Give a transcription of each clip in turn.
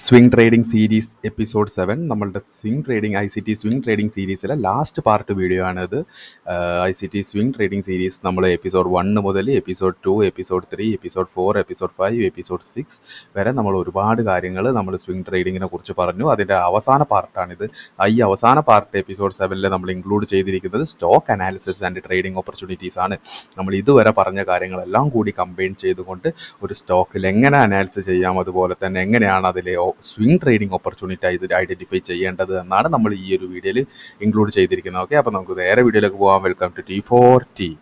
Swing trading series episode 7 നമ്മളുടെ swing trading ICT swing trading സീരീസിലെ last part video ആണിത്. ICT swing trading series നമ്മൾ episode 1 മുതൽ episode 2, episode 3, episode 4, episode 5, episode 6 വരെ നമ്മൾ ഒരുപാട് കാര്യങ്ങൾ നമ്മൾ സ്വിംഗ് ട്രേഡിങ്ങിനെ കുറിച്ച് പറഞ്ഞു. അതിൻ്റെ അവസാന പാർട്ടാണിത്. ഈ അവസാന പാർട്ട് എപ്പിസോഡ് 7 നമ്മൾ ഇൻക്ലൂഡ് ചെയ്തിരിക്കുന്നത് stock analysis and trading opportunities ആണ്. നമ്മൾ ഇതുവരെ പറഞ്ഞ കാര്യങ്ങളെല്ലാം കൂടി കമ്പൈൻ ചെയ്തുകൊണ്ട് ഒരു സ്റ്റോക്കിൽ എങ്ങനെ അനാലിസിസ് ചെയ്യാം, അതുപോലെ തന്നെ എങ്ങനെയാണ് അതിലെ സ്വിംഗ് ട്രേഡിംഗ് ഓപ്പർച്യൂണിറ്റി ഐഡന്റിഫൈ ചെയ്യേണ്ടത് എന്നാണ് നമ്മൾ ഈ ഒരു വീഡിയോയിൽ ഇൻക്ലൂഡ് ചെയ്തിരിക്കുന്നത്. ഓക്കെ, അപ്പോൾ നമുക്ക് നേരെ വീഡിയോയിലേക്ക് പോകാം. Welcome to T4T.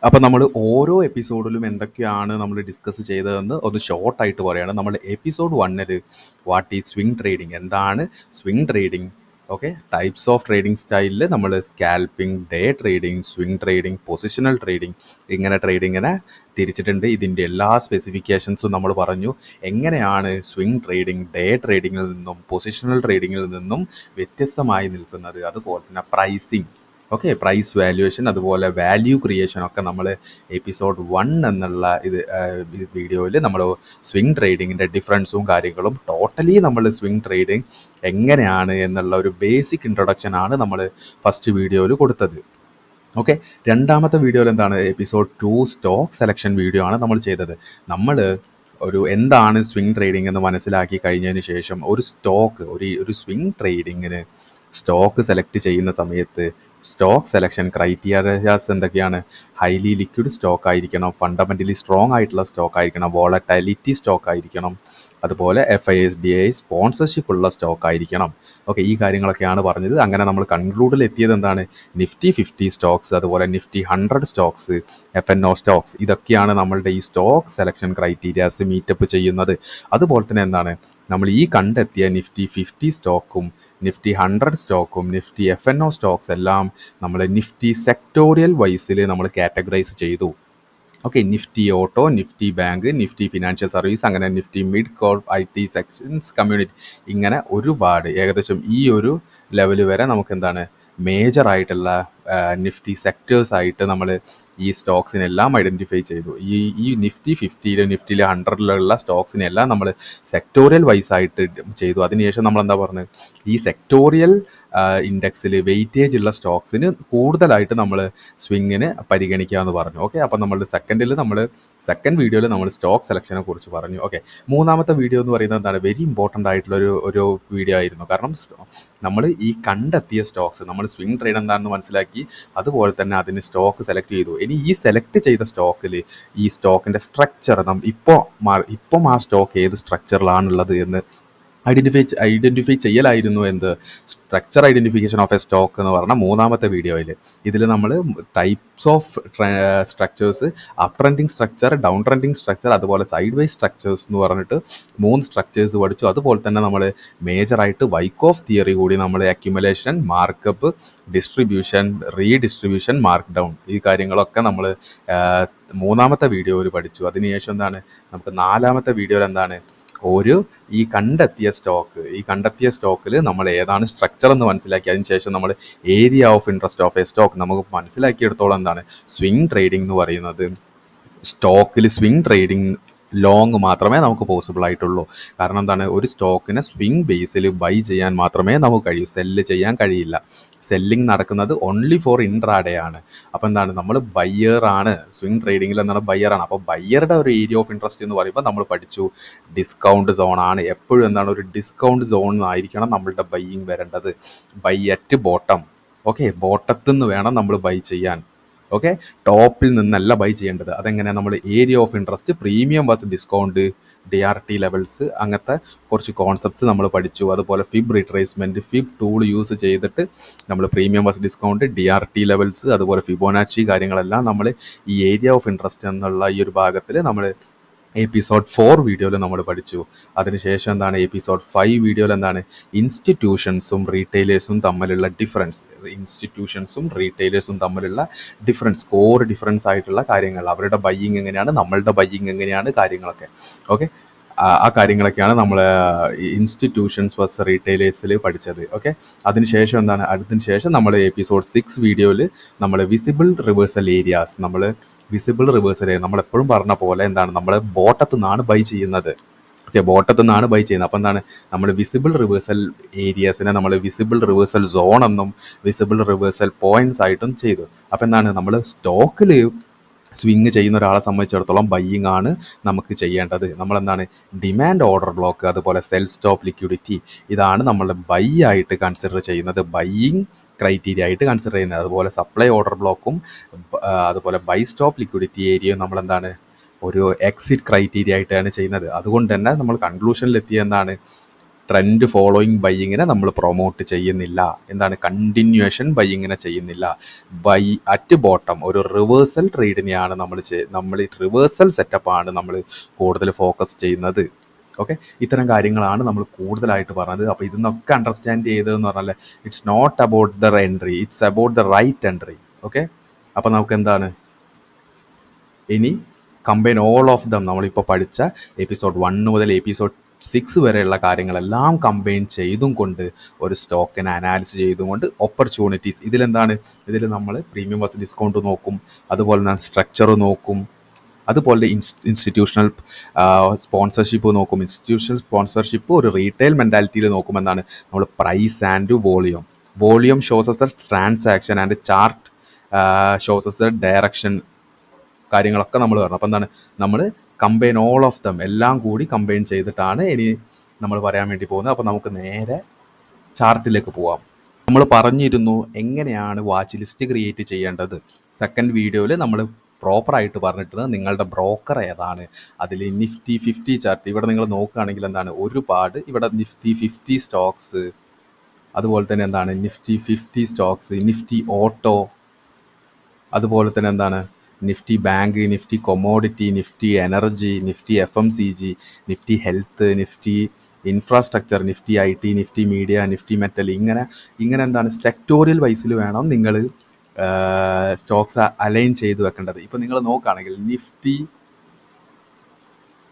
അപ്പോൾ നമ്മൾ ഓരോ എപ്പിസോഡിലും എന്തൊക്കെയാണ് നമ്മൾ ഡിസ്കസ് ചെയ്തതെന്ന് ഒന്ന് ഷോർട്ടായിട്ട് പറയുകയാണ്. നമ്മൾ episode 1 what is swing trading, എന്താണ് swing trading, okay, types of trading സ്റ്റൈലിൽ നമ്മൾ scalping, day trading, swing trading, positional trading, ഇങ്ങനെ ട്രേഡിങ്ങിനെ തിരിച്ചിട്ടുണ്ട്. ഇതിൻ്റെ എല്ലാ സ്പെസിഫിക്കേഷൻസും നമ്മൾ പറഞ്ഞു. എങ്ങനെയാണ് സ്വിംഗ് ട്രേഡിംഗ് ഡേ ട്രേഡിങ്ങിൽ നിന്നും പൊസിഷണൽ ട്രേഡിങ്ങിൽ നിന്നും വ്യത്യസ്തമായി നിൽക്കുന്നത്, അതുപോലെ തന്നെ പ്രൈസിങ്, ഓക്കെ, പ്രൈസ് വാല്യുവേഷൻ, അതുപോലെ വാല്യൂ ക്രിയേഷൻ ഒക്കെ നമ്മൾ എപ്പിസോഡ് 1 എന്നുള്ള വീഡിയോയിൽ നമ്മൾ സ്വിംഗ് ട്രേഡിങ്ങിൻ്റെ ഡിഫറൻസും കാര്യങ്ങളും ടോട്ടലി നമ്മൾ സ്വിംഗ് ട്രേഡിങ് എങ്ങനെയാണ് എന്നുള്ള ഒരു ബേസിക് ഇൻട്രൊഡക്ഷനാണ് നമ്മൾ ഫസ്റ്റ് വീഡിയോയിൽ കൊടുത്തത്. ഓക്കെ, രണ്ടാമത്തെ വീഡിയോയിൽ എന്താണ്, എപ്പിസോഡ് 2 സ്റ്റോക്ക് സെലക്ഷൻ വീഡിയോ ആണ് നമ്മൾ ചെയ്തത്. നമ്മൾ എന്താണ് സ്വിംഗ് ട്രേഡിംഗ് എന്ന് മനസ്സിലാക്കി കഴിഞ്ഞതിന് ശേഷം ഒരു സ്റ്റോക്ക് ഒരു സ്വിംഗ് ട്രേഡിങ്ങിന് സ്റ്റോക്ക് സെലക്ട് ചെയ്യുന്ന സമയത്ത് സ്റ്റോക്ക് സെലക്ഷൻ ക്രൈറ്റീരിയാസ് എന്തൊക്കെയാണ്? ഹൈലി ലിക്വിഡ് സ്റ്റോക്ക് ആയിരിക്കണം, ഫണ്ടമെൻ്റലി സ്ട്രോങ് ആയിട്ടുള്ള സ്റ്റോക്ക് ആയിരിക്കണം, വോളറ്റാലിറ്റി സ്റ്റോക്ക് ആയിരിക്കണം, അതുപോലെ FISDA സ്പോൺസർഷിപ്പ് ഉള്ള സ്റ്റോക്ക് ആയിരിക്കണം. ഓക്കെ, ഈ കാര്യങ്ങളൊക്കെയാണ് പറഞ്ഞത്. അങ്ങനെ നമ്മൾ കൺക്ലൂഡിൽ എത്തിയത് എന്താണ്? നിഫ്റ്റി 50 സ്റ്റോക്സ്, അതുപോലെ നിഫ്റ്റി 100 സ്റ്റോക്സ്, FNO സ്റ്റോക്സ്, ഇതൊക്കെയാണ് നമ്മളുടെ ഈ സ്റ്റോക്ക് സെലക്ഷൻ ക്രൈറ്റീരിയാസ് മീറ്റപ്പ് ചെയ്യുന്നത്. അതുപോലെ തന്നെ എന്താണ്, നമ്മൾ ഈ കണ്ടെത്തിയ നിഫ്റ്റി 50 സ്റ്റോക്കും നിഫ്റ്റി 100 സ്റ്റോക്കും നിഫ്റ്റി FNO സ്റ്റോക്സ് എല്ലാം നമ്മൾ നിഫ്റ്റി സെക്ടോറിയൽ വൈസിൽ നമ്മൾ കാറ്റഗറൈസ് ചെയ്തു. Okay, Nifty auto, Nifty bank, Nifty financial service, അങ്ങനെ Nifty mid core IT sections, community, ഇങ്ങനെ ഒരുപാട് ഏകദേശം ഈ ഒരു ലെവൽ വരെ നമുക്ക് എന്താണ് മേജർ ആയിട്ടുള്ള നിഫ്റ്റി സെക്ടേഴ്സ് ആയിട്ട് നമ്മൾ ഈ സ്റ്റോക്സിനെല്ലാം ഐഡൻറ്റിഫൈ ചെയ്തു. ഈ നിഫ്റ്റി 50 നിഫ്റ്റിയിൽ 100 സ്റ്റോക്സിനെല്ലാം നമ്മൾ സെക്ടോറിയൽ വൈസ് ആയിട്ട് ചെയ്തു. അതിനുശേഷം നമ്മൾ എന്താ പറഞ്ഞത്, ഈ സെക്ടോറിയൽ ഇൻഡെക്സിൽ വെയിറ്റേജ് ഉള്ള സ്റ്റോക്സിന് കൂടുതലായിട്ട് നമ്മൾ സ്വിങ്ങിന് പരിഗണിക്കാമെന്ന് പറഞ്ഞു. ഓക്കെ, അപ്പം നമ്മൾ സെക്കൻഡ് വീഡിയോയിൽ നമ്മൾ സ്റ്റോക്ക് സെലക്ഷനെ കുറിച്ച് പറഞ്ഞു. ഓക്കെ, മൂന്നാമത്തെ വീഡിയോ എന്ന് പറയുന്നത് എന്താണ്, വെരി ഇമ്പോർട്ടൻ്റ് ആയിട്ടുള്ള ഒരു വീഡിയോ ആയിരുന്നു. കാരണം നമ്മൾ ഈ കണ്ടെത്തിയ സ്റ്റോക്സ്, നമ്മൾ സ്വിംഗ് ട്രേഡ് എന്താണെന്ന് മനസ്സിലാക്കി, അതുപോലെ തന്നെ അതിന് സ്റ്റോക്ക് സെലക്ട് ചെയ്തു. ഇനി ഈ സെലക്ട് ചെയ്ത സ്റ്റോക്കിൽ ഈ സ്റ്റോക്കിൻ്റെ സ്ട്രക്ചർ ഇപ്പം ആ സ്റ്റോക്ക് ഏത് സ്ട്രക്ചറിലാണുള്ളത് എന്ന് ഐഡൻറ്റിഫൈ ചെയ്യലായിരുന്നു structure identification of a stock എന്ന് പറഞ്ഞാൽ മൂന്നാമത്തെ വീഡിയോയിൽ. ഇതിൽ നമ്മൾ types of structures, up trending structure, down trending structure, അതുപോലെ സൈഡ് വൈസ് സ്ട്രക്ചേഴ്സ് എന്ന് പറഞ്ഞിട്ട് 3 സ്ട്രക്ചേഴ്സ് പഠിച്ചു. അതുപോലെ തന്നെ നമ്മൾ മേജറായിട്ട് വൈക്കോഫ് തിയറി കൂടി നമ്മൾ accumulation, markup, distribution, redistribution, mark down, ഈ കാര്യങ്ങളൊക്കെ നമ്മൾ മൂന്നാമത്തെ വീഡിയോയിൽ പഠിച്ചു. അതിനുശേഷം എന്താണ്, നമുക്ക് നാലാമത്തെ വീഡിയോയിൽ എന്താണ്, ഈ കണ്ടെത്തിയ സ്റ്റോക്കിൽ നമ്മൾ ഏതാണ് സ്ട്രക്ചർ എന്ന് മനസ്സിലാക്കി, അതിന് ശേഷം നമ്മൾ area of interest of a stock നമുക്ക് മനസ്സിലാക്കിയെടുത്തോളം എന്താണ് സ്വിംഗ് ട്രേഡിംഗ് എന്ന് പറയുന്നത്. സ്റ്റോക്കിൽ സ്വിംഗ് ട്രേഡിംഗ് ലോങ് മാത്രമേ നമുക്ക് പോസിബിൾ ആയിട്ടുള്ളൂ. കാരണം എന്താണ്, ഒരു സ്റ്റോക്കിനെ സ്വിംഗ് ബേസിൽ ബൈ ചെയ്യാൻ മാത്രമേ നമുക്ക് കഴിയൂ, സെല്ല് ചെയ്യാൻ കഴിയില്ല. സെല്ലിംഗ് നടക്കുന്നത് ഓൺലി ഫോർ ഇൻട്രാഡേ ആണ്. അപ്പോൾ എന്താണ്, നമ്മൾ ബയ്യറാണ്, സ്വിംഗ് ട്രേഡിങ്ങിൽ എന്താണ് ബയ്യറാണ്. അപ്പോൾ ബയ്യറുടെ ഒരു ഏരിയ ഓഫ് ഇൻട്രസ്റ്റ് എന്ന് പറയുമ്പോൾ നമ്മൾ പഠിച്ചു ഡിസ്കൗണ്ട് സോൺ ആണ്. എപ്പോഴും എന്താണ്, ഒരു ഡിസ്കൗണ്ട് സോൺ ആയിരിക്കണം നമ്മളുടെ ബൈയിങ് വരേണ്ടത്. ബൈ അറ്റ് ബോട്ടം, ഓക്കെ, ബോട്ടത്തിൽ നിന്ന് വേണം നമ്മൾ ബൈ ചെയ്യാൻ. ഓക്കെ, ടോപ്പിൽ നിന്നല്ല ബൈ ചെയ്യേണ്ടത്. അതെങ്ങനെ, നമ്മൾ area of interest, premium versus discount, DRT levels, അങ്ങനത്തെ കുറച്ച് കോൺസെപ്റ്റ്സ് നമ്മൾ പഠിച്ചു. അതുപോലെ fib retracement, fib tool use ചെയ്തിട്ട് നമ്മൾ premium versus discount, DRT levels, അതുപോലെ ഫിബോനാച്ചി കാര്യങ്ങളെല്ലാം നമ്മൾ ഈ ഏരിയ ഓഫ് ഇൻട്രസ്റ്റ് എന്നുള്ള ഈ ഒരു ഭാഗത്തിൽ നമ്മൾ എപ്പിസോഡ് 4 വീഡിയോയിൽ നമ്മൾ പഠിച്ചു. അതിനുശേഷം എന്താണ് എപ്പിസോഡ് 5 വീഡിയോയിൽ എന്താണ് ഇൻസ്റ്റിറ്റ്യൂഷൻസും റീറ്റെയിലേഴ്സും തമ്മിലുള്ള ഡിഫറൻസ്, കോർ ഡിഫറൻസ് ആയിട്ടുള്ള കാര്യങ്ങൾ, അവരുടെ ബയ്യിങ് എങ്ങനെയാണ്, നമ്മളുടെ ബയ്യിങ് എങ്ങനെയാണ്, കാര്യങ്ങളൊക്കെ. ഓക്കെ, ആ കാര്യങ്ങളൊക്കെയാണ് നമ്മൾ ഇൻസ്റ്റിറ്റ്യൂഷൻസ് വസ് റീറ്റെയിലേഴ്സിൽ പഠിച്ചത്. ഓക്കെ, അതിനുശേഷം നമ്മൾ എപ്പിസോഡ് 6 വീഡിയോയിൽ നമ്മൾ വിസിബിൾ റിവേഴ്സൽ ഏരിയാസ്, നമ്മളെപ്പോഴും പറഞ്ഞ പോലെ എന്താണ്, നമ്മൾ ബോട്ടത്തു നിന്നാണ് ബൈ ചെയ്യുന്നത്. ഓക്കെ, ബോട്ടത്തു നിന്നാണ് ബൈ ചെയ്യുന്നത്. അപ്പോൾ എന്താണ്, നമ്മൾ വിസിബിൾ റിവേഴ്സൽ ഏരിയാസിനെ നമ്മൾ വിസിബിൾ റിവേഴ്സൽ സോൺ എന്നും വിസിബിൾ റിവേഴ്സൽ പോയിന്റ്സ് ആയിട്ടും ചെയ്തു. അപ്പോൾ എന്താണ്, നമ്മൾ സ്റ്റോക്കിൽ സ്വിങ് ചെയ്യുന്ന ഒരാളെ സംബന്ധിച്ചിടത്തോളം ബയ്യിങ് ആണ് നമുക്ക് ചെയ്യേണ്ടത്. നമ്മളെന്താണ്, ഡിമാൻഡ് ഓർഡർ ബ്ലോക്ക്, അതുപോലെ സെൽ സ്റ്റോപ്പ് ലിക്വിഡിറ്റി, ഇതാണ് നമ്മൾ ബൈ ആയിട്ട് കൺസിഡർ ചെയ്യുന്നത്, ബയ്യിങ് ക്രൈറ്റീരിയ ആയിട്ട് കൺസിഡർ ചെയ്യുന്നത്. അതുപോലെ സപ്ലൈ ഓർഡർ ബ്ലോക്കും അതുപോലെ ബൈ സ്റ്റോപ്പ് ലിക്വിഡിറ്റി ഏരിയയും നമ്മളെന്താണ് ഒരു എക്സിറ്റ് ക്രൈറ്റീരിയ ആയിട്ടാണ് ചെയ്യുന്നത്. അതുകൊണ്ട് തന്നെ നമ്മൾ കൺക്ലൂഷനിലെത്തിയ എന്താണ്, ട്രെൻഡ് ഫോളോയിങ് ബയ്യിങ്ങിനെ നമ്മൾ പ്രൊമോട്ട് ചെയ്യുന്നില്ല. എന്താണ്, കണ്ടിന്യൂവേഷൻ ബയ്യിങ്ങിനെ ചെയ്യുന്നില്ല. ബൈ അറ്റ് ബോട്ടം ഒരു റിവേഴ്സൽ ട്രേഡിനെയാണ് നമ്മൾ റിവേഴ്സൽ സെറ്റപ്പാണ് നമ്മൾ കൂടുതൽ ഫോക്കസ് ചെയ്യുന്നത്. ഓക്കെ, ഇത്തരം കാര്യങ്ങളാണ് നമ്മൾ കൂടുതലായിട്ട് പറഞ്ഞത്. അപ്പോൾ ഇതിന്നൊക്കെ അണ്ടർസ്റ്റാൻഡ് ചെയ്തതെന്ന് പറഞ്ഞാൽ it's not about the entry, it's about the right entry. Okay, അപ്പോൾ നമുക്ക് എന്താണ് ഇനി കമ്പൈൻ ഓൾ ഓഫ് ദം, നമ്മളിപ്പോൾ പഠിച്ച എപ്പിസോഡ് 1 മുതൽ എപ്പിസോഡ് 6 വരെയുള്ള കാര്യങ്ങളെല്ലാം കമ്പൈൻ ചെയ്തും കൊണ്ട് ഒരു സ്റ്റോക്കിനെ അനാലിസ് ചെയ്തും കൊണ്ട് ഓപ്പർച്യൂണിറ്റീസ്, ഇതിൽ നമ്മൾ പ്രീമിയം വസ് ഡിസ്കൗണ്ട് നോക്കും, അതുപോലെ തന്നെ സ്ട്രക്ചർ നോക്കും, അതുപോലെ ഇൻസ്റ്റിറ്റ്യൂഷണൽ സ്പോൺസർഷിപ്പ് നോക്കും. ഇൻസ്റ്റിറ്റ്യൂഷണൽ സ്പോൺസർഷിപ്പ് ഒരു റീറ്റെയിൽ മെൻറ്റാലിറ്റിയിൽ നോക്കുമെന്നാണ് നമ്മൾ price and volume shows as a transaction and chart shows as a direction, കാര്യങ്ങളൊക്കെ നമ്മൾ പറഞ്ഞു. അപ്പോൾ എന്താണ്, നമ്മൾ കമ്പൈൻ ഓൾ ഓഫ് ദം, എല്ലാം കൂടി കമ്പൈൻ ചെയ്തിട്ടാണ് ഇനി നമ്മൾ പറയാൻ വേണ്ടി പോകുന്നത്. അപ്പോൾ നമുക്ക് നേരെ ചാർട്ടിലേക്ക് പോവാം. നമ്മൾ പറഞ്ഞിരുന്നു എങ്ങനെയാണ് വാച്ച് ലിസ്റ്റ് ക്രിയേറ്റ് ചെയ്യേണ്ടത്. സെക്കൻഡ് വീഡിയോയിൽ നമ്മൾ പ്രോപ്പറായിട്ട് പറഞ്ഞിട്ടുണ്ട് നിങ്ങളുടെ ബ്രോക്കർ ഏതാണ്, അതിൽ നിഫ്റ്റി 50 ചാർട്ട് ഇവിടെ നിങ്ങൾ നോക്കുകയാണെങ്കിൽ എന്താണ്, ഒരുപാട് ഇവിടെ നിഫ്റ്റി 50 സ്റ്റോക്സ്, അതുപോലെ തന്നെ എന്താണ് നിഫ്റ്റി 50 സ്റ്റോക്സ്, നിഫ്റ്റി ഓട്ടോ, അതുപോലെ തന്നെ എന്താണ് Nifty bank, Nifty commodity, Nifty energy, Nifty FMCG, Nifty health, Nifty infrastructure, Nifty IT, Nifty media, Nifty metal, ഇങ്ങനെ എന്താണ് സെക്ടോറിയൽ വൈസിൽ വേണം നിങ്ങൾ സ്റ്റോക്സ് അലൈൻ ചെയ്ത് വെക്കേണ്ടത്. ഇപ്പോൾ നിങ്ങൾ നോക്കുകയാണെങ്കിൽ നിഫ്റ്റി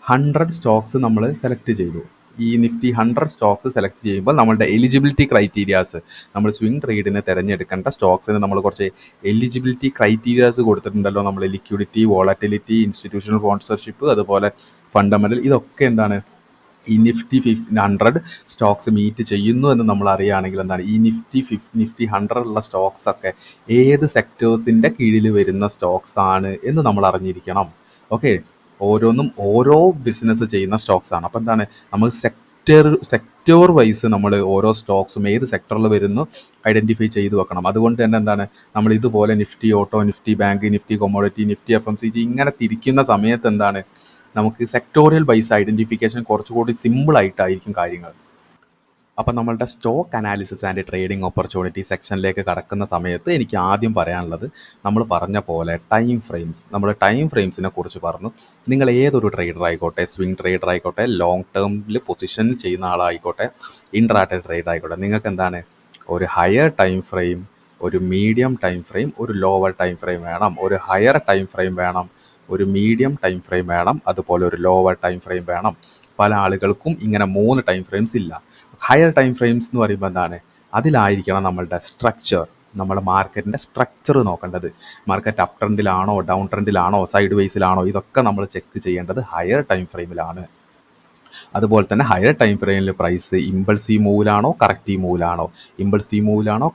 100 സ്റ്റോക്സ് നമ്മൾ സെലക്ട് ചെയ്തു. ഈ നിഫ്റ്റി 100 സ്റ്റോക്സ് സെലക്ട് ചെയ്യുമ്പോൾ നമ്മളുടെ എലിജിബിലിറ്റി ക്രൈറ്റീരിയാസ്, നമ്മൾ സ്വിംഗ് ട്രേഡിന് തിരഞ്ഞെടുക്കേണ്ട സ്റ്റോക്സിന് നമ്മൾ കുറച്ച് എലിജിബിലിറ്റി ക്രൈറ്റീരിയാസ് കൊടുത്തിട്ടുണ്ടല്ലോ. നമ്മൾ ലിക്വിഡിറ്റി, വോളറ്റിലിറ്റി, ഇൻസ്റ്റിറ്റ്യൂഷണൽ സ്പോൺസർഷിപ്പ്, അതുപോലെ ഫണ്ടമെൻ്റൽ, ഇതൊക്കെ എന്താണ് ഈ നിഫ്റ്റി 100 സ്റ്റോക്സ് മീറ്റ് ചെയ്യുന്നു എന്ന് നമ്മൾ അറിയുകയാണെങ്കിൽ എന്താണ് ഈ നിഫ്റ്റി 100 ഉള്ള സ്റ്റോക്സ് ഒക്കെ ഏത് സെക്ടേഴ്സിൻ്റെ കീഴിൽ വരുന്ന സ്റ്റോക്സ് ആണ് എന്ന് നമ്മൾ അറിഞ്ഞിരിക്കണം. ഓക്കെ, ഓരോന്നും ഓരോ ബിസിനസ് ചെയ്യുന്ന സ്റ്റോക്സ് ആണ്. അപ്പോൾ എന്താണ്, നമ്മൾ സെക്ടർ വൈസ് നമ്മൾ ഓരോ സ്റ്റോക്സും ഏത് സെക്ടറിൽ വരുന്നു ഐഡൻറ്റിഫൈ ചെയ്ത് വെക്കണം. അതുകൊണ്ട് തന്നെ എന്താണ്, നമ്മൾ ഇതുപോലെ Nifty auto, Nifty bank, Nifty commodity, Nifty FMCG ഇങ്ങനെ തിരിക്കുന്ന സമയത്ത് എന്താണ്, നമുക്ക് സെക്ടോറിയൽ ബൈസ് ഐഡൻറ്റിഫിക്കേഷൻ കുറച്ചുകൂടി സിമ്പിളായിട്ടായിരിക്കും കാര്യങ്ങൾ. അപ്പം നമ്മളുടെ stock analysis and trading opportunity സെക്ഷനിലേക്ക് കടക്കുന്ന സമയത്ത് എനിക്ക് ആദ്യം പറയാനുള്ളത്, നമ്മൾ പറഞ്ഞ പോലെ നമ്മൾ ടൈം ഫ്രെയിംസിനെ കുറിച്ച് പറഞ്ഞു. നിങ്ങൾ ഏതൊരു ട്രേഡർ ആയിക്കോട്ടെ, സ്വിംഗ് ട്രേഡർ ആയിക്കോട്ടെ, ലോങ് ടേമിൽ പൊസിഷൻ ചെയ്യുന്ന ആളായിക്കോട്ടെ, ഇൻട്രാഡേ ട്രേഡർ ആയിക്കോട്ടെ, നിങ്ങൾക്ക് എന്താണ് ഒരു ഹയർ ടൈം ഫ്രെയിം, ഒരു മീഡിയം ടൈം ഫ്രെയിം, ഒരു ലോവർ ടൈം ഫ്രെയിം വേണം. ഒരു ഹയർ ടൈം ഫ്രെയിം വേണം, ഒരു മീഡിയം ടൈം ഫ്രെയിം വേണം, അതുപോലെ ഒരു ലോവർ ടൈം ഫ്രെയിം വേണം. പല ആളുകൾക്കും ഇങ്ങനെ 3 ടൈം ഫ്രെയിംസ് ഇല്ല. ഹയർ ടൈം ഫ്രെയിംസ് എന്ന് പറയുമ്പോൾ എന്താണ്, അതിലായിരിക്കണം നമ്മളുടെ സ്ട്രക്ചർ, നമ്മുടെ മാർക്കറ്റിൻ്റെ സ്ട്രക്ചർ നോക്കേണ്ടത്. മാർക്കറ്റ് അപ് ട്രെൻഡിലാണോ, ഡൗൺ ട്രെൻഡിലാണോ, സൈഡ് വേസിലാണോ, ഇതൊക്കെ നമ്മൾ ചെക്ക് ചെയ്യേണ്ടത് ഹയർ ടൈം ഫ്രെയിമിലാണ്. അതുപോലെ തന്നെ ഹയർ ടൈം ഫ്രെയിമിൽ പ്രൈസ് ഇമ്പൾസീവ് മൂവിലാണോ, കറക്റ്റീവ് മൂവിലാണോ,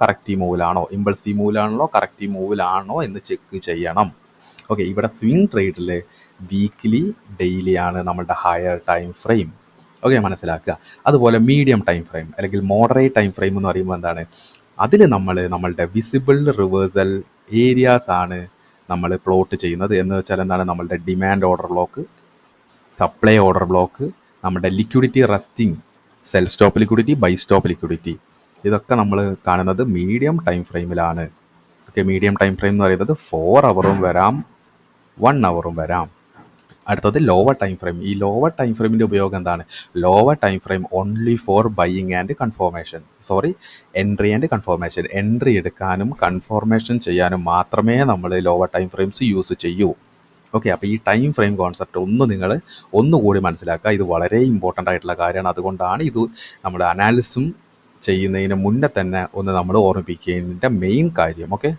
കറക്റ്റീവ് മൂവിലാണോ എന്ന് ചെക്ക് ചെയ്യണം. ഓക്കെ, ഇവിടെ സ്വിംഗ് ട്രേഡിൽ വീക്ക്ലി, ഡെയിലിയാണ് നമ്മളുടെ ഹയർ ടൈം ഫ്രെയിം. ഓക്കെ, മനസ്സിലാക്കുക. അതുപോലെ മീഡിയം ടൈം ഫ്രെയിം അല്ലെങ്കിൽ മോഡറേറ്റ് ടൈം ഫ്രെയിം എന്ന് പറയുമ്പോൾ എന്താണ്, അതിൽ നമ്മളുടെ വിസിബിൾ റിവേഴ്സൽ ഏരിയാസ് ആണ് നമ്മൾ പ്ലോട്ട് ചെയ്യുന്നത്. എന്ന് വെച്ചാൽ എന്താണ്, നമ്മളുടെ demand order block, supply order block, നമ്മുടെ liquidity resting, sell stop liquidity, buy stop liquidity, ഇതൊക്കെ നമ്മൾ കാണുന്നത് മീഡിയം ടൈം ഫ്രെയിമിലാണ്. ഓക്കെ, മീഡിയം ടൈം ഫ്രെയിം എന്ന് പറയുന്നത് 4 ഹവറും വരാം, 1 ഹവറും വരാം. അടുത്തത് ലോവർ ടൈം ഫ്രെയിം. ഈ ലോവർ ടൈം ഫ്രെയിമിൻ്റെ ഉപയോഗം എന്താണ്? Lower time frame only for buying and confirmation. Entry and confirmation. Entry എടുക്കാനും കൺഫോർമേഷൻ ചെയ്യാനും മാത്രമേ നമ്മൾ ലോവർ ടൈം ഫ്രെയിംസ് യൂസ് ചെയ്യൂ. ഓക്കെ, അപ്പോൾ ഈ ടൈം ഫ്രെയിം കോൺസെപ്റ്റ് നിങ്ങൾ ഒന്നുകൂടി മനസ്സിലാക്കുക. ഇത് വളരെ ഇമ്പോർട്ടൻ്റ് ആയിട്ടുള്ള കാര്യമാണ്. അതുകൊണ്ടാണ് ഇത് നമ്മൾ അനാലിസും ചെയ്യുന്നതിന് മുന്നേ തന്നെ നമ്മൾ ഓർമ്മിപ്പിക്കുന്നതിൻ്റെ മെയിൻ കാര്യം. ഓക്കെ,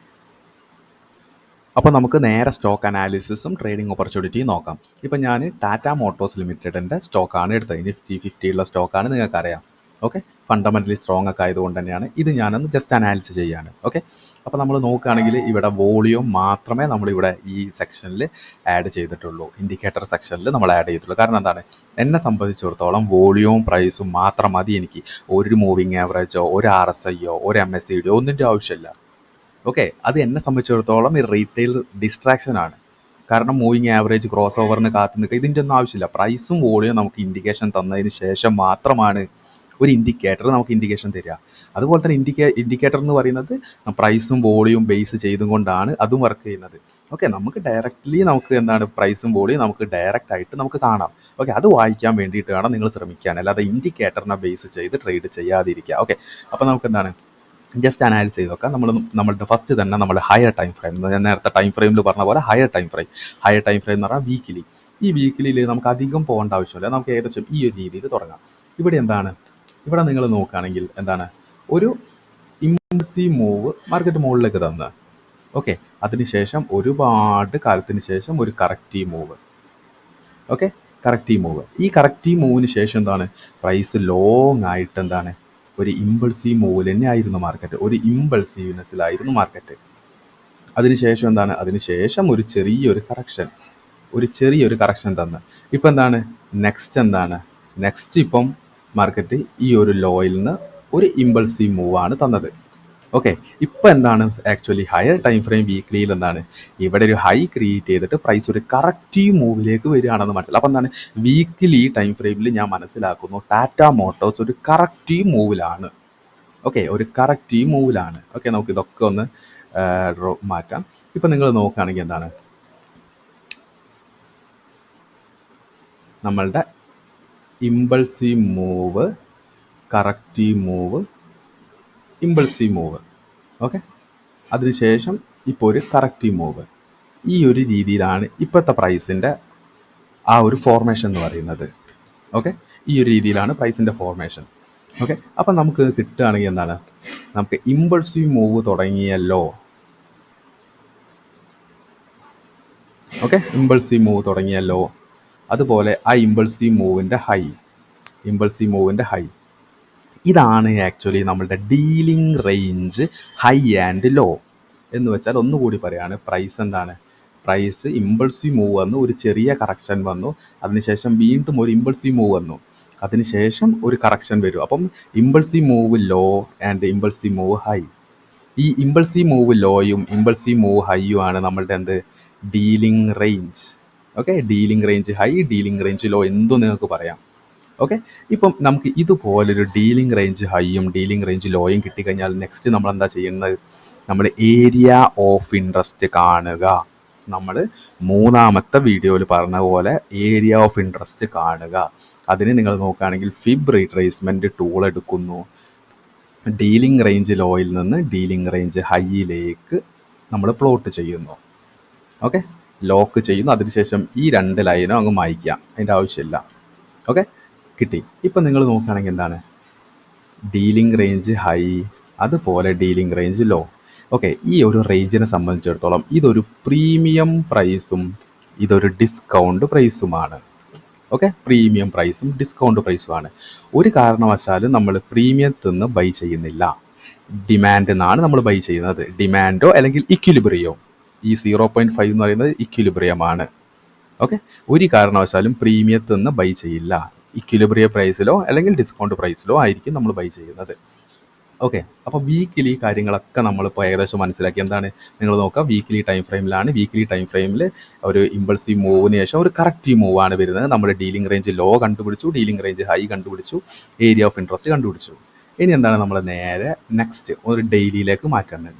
അപ്പോൾ നമുക്ക് നേരെ സ്റ്റോക്ക് അനാലിസിസും ട്രേഡിംഗ് ഓപ്പർച്യൂണിറ്റിയും നോക്കാം. ഇപ്പം ഞാൻ ടാറ്റ മോട്ടോഴ്സ് ലിമിറ്റഡിൻ്റെ സ്റ്റോക്കാണ് എടുത്തത്. നിഫ്റ്റി 50 ഉള്ള സ്റ്റോക്കാണ്, നിങ്ങൾക്കറിയാം. ഓക്കെ, ഫണ്ടമെൻ്റലി സ്ട്രോങ് ഒക്കെ ആയതുകൊണ്ട് തന്നെയാണ് ഇത് ഞാനൊന്ന് ജസ്റ്റ് അനാലിസ് ചെയ്യാണ്. ഓക്കെ, അപ്പോൾ നമ്മൾ നോക്കുകയാണെങ്കിൽ ഇവിടെ വോളിയം മാത്രമേ നമ്മളിവിടെ ഈ സെക്ഷനിൽ ആഡ് ചെയ്തിട്ടുള്ളൂ. ഇൻഡിക്കേറ്റർ സെക്ഷനിൽ നമ്മൾ ആഡ് ചെയ്തിട്ടുള്ളൂ. കാരണം എന്താണ്, എന്നെ സംബന്ധിച്ചിടത്തോളം വോളിയവും പ്രൈസും മാത്രം മതി എനിക്ക്. ഒരു മൂവിങ് ആവറേജോ ഒരു RSIയോ ഒരു MACDയോ ഒന്നിൻ്റെ ആവശ്യമില്ല. ഓക്കെ, അത് എന്നെ സംബന്ധിച്ചിടത്തോളം ഈ റീറ്റെയിൽ ഡിസ്ട്രാക്ഷനാണ്. കാരണം മൂവിങ് ആവറേജ് ക്രോസ് ഓവറിന് കാത്തു നിൽക്കുക, ഇതിൻ്റെ ഒന്നും ആവശ്യമില്ല. പ്രൈസും വോളിയം നമുക്ക് ഇൻഡിക്കേഷൻ തന്നതിന് ശേഷം മാത്രമാണ് ഒരു ഇൻഡിക്കേറ്റർ നമുക്ക് ഇൻഡിക്കേഷൻ തരിക. അതുപോലെ തന്നെ ഇൻഡിക്കേറ്റർ എന്ന് പറയുന്നത് പ്രൈസും വോളിയും ബേസ് ചെയ്തും കൊണ്ടാണ് അതും വർക്ക് ചെയ്യുന്നത്. ഓക്കെ, നമുക്ക് ഡയറക്റ്റ്ലി എന്താണ് പ്രൈസും വോളിയും നമുക്ക് ഡയറക്റ്റ് ആയിട്ട് നമുക്ക് കാണാം. ഓക്കെ, അത് വായിക്കാൻ വേണ്ടിയിട്ട് വേണം നിങ്ങൾ ശ്രമിക്കാൻ, അല്ലാതെ ഇൻഡിക്കേറ്ററിനെ ബേസ് ചെയ്ത് ട്രേഡ് ചെയ്യാതിരിക്കുക. ഓക്കെ, അപ്പോൾ നമുക്ക് എന്താണ് ജസ്റ്റ് അനാലിസ് ചെയ്ത് നോക്കാം. നമ്മളുടെ ഫസ്റ്റ് തന്നെ നമ്മൾ ഹയർ ടൈം ഫ്രെയിം, ഞാൻ നേരത്തെ ടൈം ഫ്രെയിമിൽ പറഞ്ഞ പോലെ ഹയർ ടൈം ഫ്രെയിം എന്ന് പറഞ്ഞാൽ വീക്കിലി. ഈ വീക്കിലിയിൽ നമുക്ക് അധികം പോകേണ്ട ആവശ്യമില്ല. നമുക്ക് ഏകദേശം ഈ ഒരു രീതിയിൽ തുടങ്ങാം. ഇവിടെ നിങ്ങൾ നോക്കുകയാണെങ്കിൽ എന്താണ്, ഒരു ഇമ്പൾസീവ് മൂവ് മാർക്കറ്റ് മുകളിലേക്ക് തന്ന്. ഓക്കെ, അതിനുശേഷം ഒരുപാട് കാലത്തിന് ശേഷം ഒരു corrective move. Okay, corrective move. ഈ കറക്റ്റീവ് മൂവിന് ശേഷം എന്താണ്, പ്രൈസ് ലോങ് ആയിട്ട് എന്താണ് ഒരു ഇമ്പൾസീവ് മൂവിൽ തന്നെ ആയിരുന്നു മാർക്കറ്റ്, ഒരു ഇമ്പൾസീവ്നെസ്സിലായിരുന്നു മാർക്കറ്റ്. അതിനുശേഷം എന്താണ്, അതിനുശേഷം ഒരു ചെറിയൊരു കറക്ഷൻ തന്ന് ഇപ്പം എന്താണ് നെക്സ്റ്റ് ഇപ്പം മാർക്കറ്റ് ഈ ഒരു ലോയിൽ നിന്ന് ഒരു ഇമ്പൾസീവ് മൂവാണ് തന്നത്. ഓക്കെ, ഇപ്പം എന്താണ് ആക്ച്വലി ഹയർ ടൈം ഫ്രെയിം വീക്ക്ലിയിൽ എന്താണ്, ഇവിടെ ഒരു ഹൈ ക്രിയേറ്റ് ചെയ്തിട്ട് പ്രൈസ് ഒരു കറക്റ്റീവ് മൂവിലേക്ക് വരികയാണെന്ന് മനസ്സിലാവും. അപ്പം എന്താണ്, വീക്ക്ലി ടൈം ഫ്രെയിമിൽ ഞാൻ മനസ്സിലാക്കുന്നു ടാറ്റ മോട്ടോഴ്സ് ഒരു കറക്റ്റീവ് മൂവിലാണ്. ഓക്കെ, ഒരു കറക്റ്റീവ് മൂവിലാണ്. ഓക്കെ, നമുക്ക് ഇതൊക്കെ ഒന്ന് മാറ്റാം. ഇപ്പം നിങ്ങൾ നോക്കുകയാണെങ്കിൽ എന്താണ്, നമ്മളുടെ impulsive move, corrective move, impulsive move. Okay, അതിനുശേഷം ഇപ്പോൾ ഒരു കറക്റ്റീവ് മൂവ്. ഈ ഒരു രീതിയിലാണ് ഇപ്പോഴത്തെ പ്രൈസിൻ്റെ ആ ഒരു ഫോർമേഷൻ എന്ന് പറയുന്നത്. ഓക്കെ, ഈ ഒരു രീതിയിലാണ് പ്രൈസിൻ്റെ ഫോർമേഷൻ. ഓക്കെ, അപ്പം നമുക്ക് കിട്ടുകയാണെങ്കിൽ എന്താണ്, നമുക്ക് ഇമ്പൾസീവ് മൂവ് തുടങ്ങിയല്ലോ. ഓക്കെ, ഇമ്പൾസീവ് മൂവ് തുടങ്ങിയല്ലോ. അതുപോലെ ആ ഇമ്പൾസീവ് മൂവിൻ്റെ ഹൈ ഇതാണ് ആക്ച്വലി നമ്മളുടെ dealing range high and low. എന്ന് വെച്ചാൽ ഒന്നുകൂടി പറയാണ്, പ്രൈസ് ഇമ്പൾസീവ് മൂവ് വന്നു, ഒരു ചെറിയ കറക്ഷൻ വന്നു, അതിനുശേഷം വീണ്ടും ഒരു ഇമ്പൾസീവ് മൂവ് വന്നു, അതിനുശേഷം ഒരു കറക്ഷൻ വരും. അപ്പം impulsive move low and impulsive move high. ഈ ഇമ്പൾസീവ് മൂവ് ലോയും ഇമ്പൾസീവ് മൂവ് ഹൈയും ആണ് നമ്മളുടെ dealing range. Okay, dealing range high, dealing range low എന്തും നിങ്ങൾക്ക് പറയാം. ഓക്കെ, ഇപ്പം നമുക്ക് ഇതുപോലൊരു ഡീലിംഗ് റേഞ്ച് ഹൈയും ഡീലിംഗ് റേഞ്ച് ലോയും കിട്ടിക്കഴിഞ്ഞാൽ നെക്സ്റ്റ് നമ്മൾ എന്താ ചെയ്യുന്നത്, നമ്മൾ ഏരിയ ഓഫ് ഇൻട്രസ്റ്റ് കാണുക. നമ്മൾ മൂന്നാമത്തെ വീഡിയോയിൽ പറഞ്ഞ പോലെ ഏരിയ ഓഫ് ഇൻട്രസ്റ്റ് കാണുക. അതിന് നിങ്ങൾ നോക്കുകയാണെങ്കിൽ ഫിബ് റീട്രേസ്മെൻറ്റ് ടൂൾ എടുക്കുന്നു, ഡീലിംഗ് റേഞ്ച് ലോയിൽ നിന്ന് ഡീലിംഗ് റേഞ്ച് ഹൈയിലേക്ക് നമ്മൾ പ്ലോട്ട് ചെയ്യുന്നു. ഓക്കെ, ലോക്ക് ചെയ്യുന്നു. അതിനുശേഷം ഈ രണ്ട് ലൈനും അങ്ങ് മായ്ക്കാം, അതിൻ്റെ ആവശ്യമില്ല. ഓക്കെ, കിട്ടി. ഇപ്പം നിങ്ങൾ നോക്കുകയാണെങ്കിൽ എന്താണ്, ഡീലിംഗ് റേഞ്ച് ഹൈ, അതുപോലെ ഡീലിംഗ് റേഞ്ച് ലോ. ഓക്കെ, ഈ ഒരു റേഞ്ചിനെ സംബന്ധിച്ചിടത്തോളം ഇതൊരു പ്രീമിയം പ്രൈസും ഇതൊരു ഡിസ്കൗണ്ട് പ്രൈസുമാണ്. ഓക്കെ, പ്രീമിയം പ്രൈസും ഡിസ്കൗണ്ട് പ്രൈസുമാണ്. ഒരു കാരണവശാലും നമ്മൾ പ്രീമിയത്തിൽ നിന്ന് ബൈ ചെയ്യുന്നില്ല, ഡിമാൻഡിൽ നിന്നാണ് നമ്മൾ ബൈ ചെയ്യുന്നത്. ഡിമാൻഡോ അല്ലെങ്കിൽ ഇക്വിലിബ്രിയോ. ഈ 0.5 എന്ന് പറയുന്നത് ഇക്വിലിബ്രിയമാണ്. ഓക്കെ, ഒരു കാരണവശാലും പ്രീമിയത്തിൽ നിന്ന് ബൈ ചെയ്യില്ല. ഇക്വിലിബ്രിയ പ്രൈസിലോ അല്ലെങ്കിൽ ഡിസ്കൗണ്ട് പ്രൈസിലോ ആയിരിക്കും നമ്മൾ ബൈ ചെയ്യുന്നത്. ഓക്കെ, അപ്പോൾ വീക്കിലി കാര്യങ്ങളൊക്കെ നമ്മളിപ്പോൾ ഏകദേശം മനസ്സിലാക്കി. എന്താണ്, നിങ്ങൾ നോക്കുക, വീക്കിലി ടൈം ഫ്രെയിമിലാണ്. വീക്കിലി ടൈം ഫ്രെയിമിൽ ഒരു ഇമ്പൾസീവ് മൂവിന് ശേഷം ഒരു കറക്റ്റീവ് മൂവാണ് വരുന്നത്. നമ്മൾ ഡീലിംഗ് റേഞ്ച് ലോ കണ്ടുപിടിച്ചു, ഡീലിംഗ് റേഞ്ച് ഹൈ കണ്ടുപിടിച്ചു, ഏരിയ ഓഫ് ഇൻട്രസ്റ്റ് കണ്ടുപിടിച്ചു. ഇനി എന്താണ്, നമ്മൾ നേരെ നെക്സ്റ്റ് ഒരു ഡെയിലിയിലേക്ക് മാറ്റുന്നത്.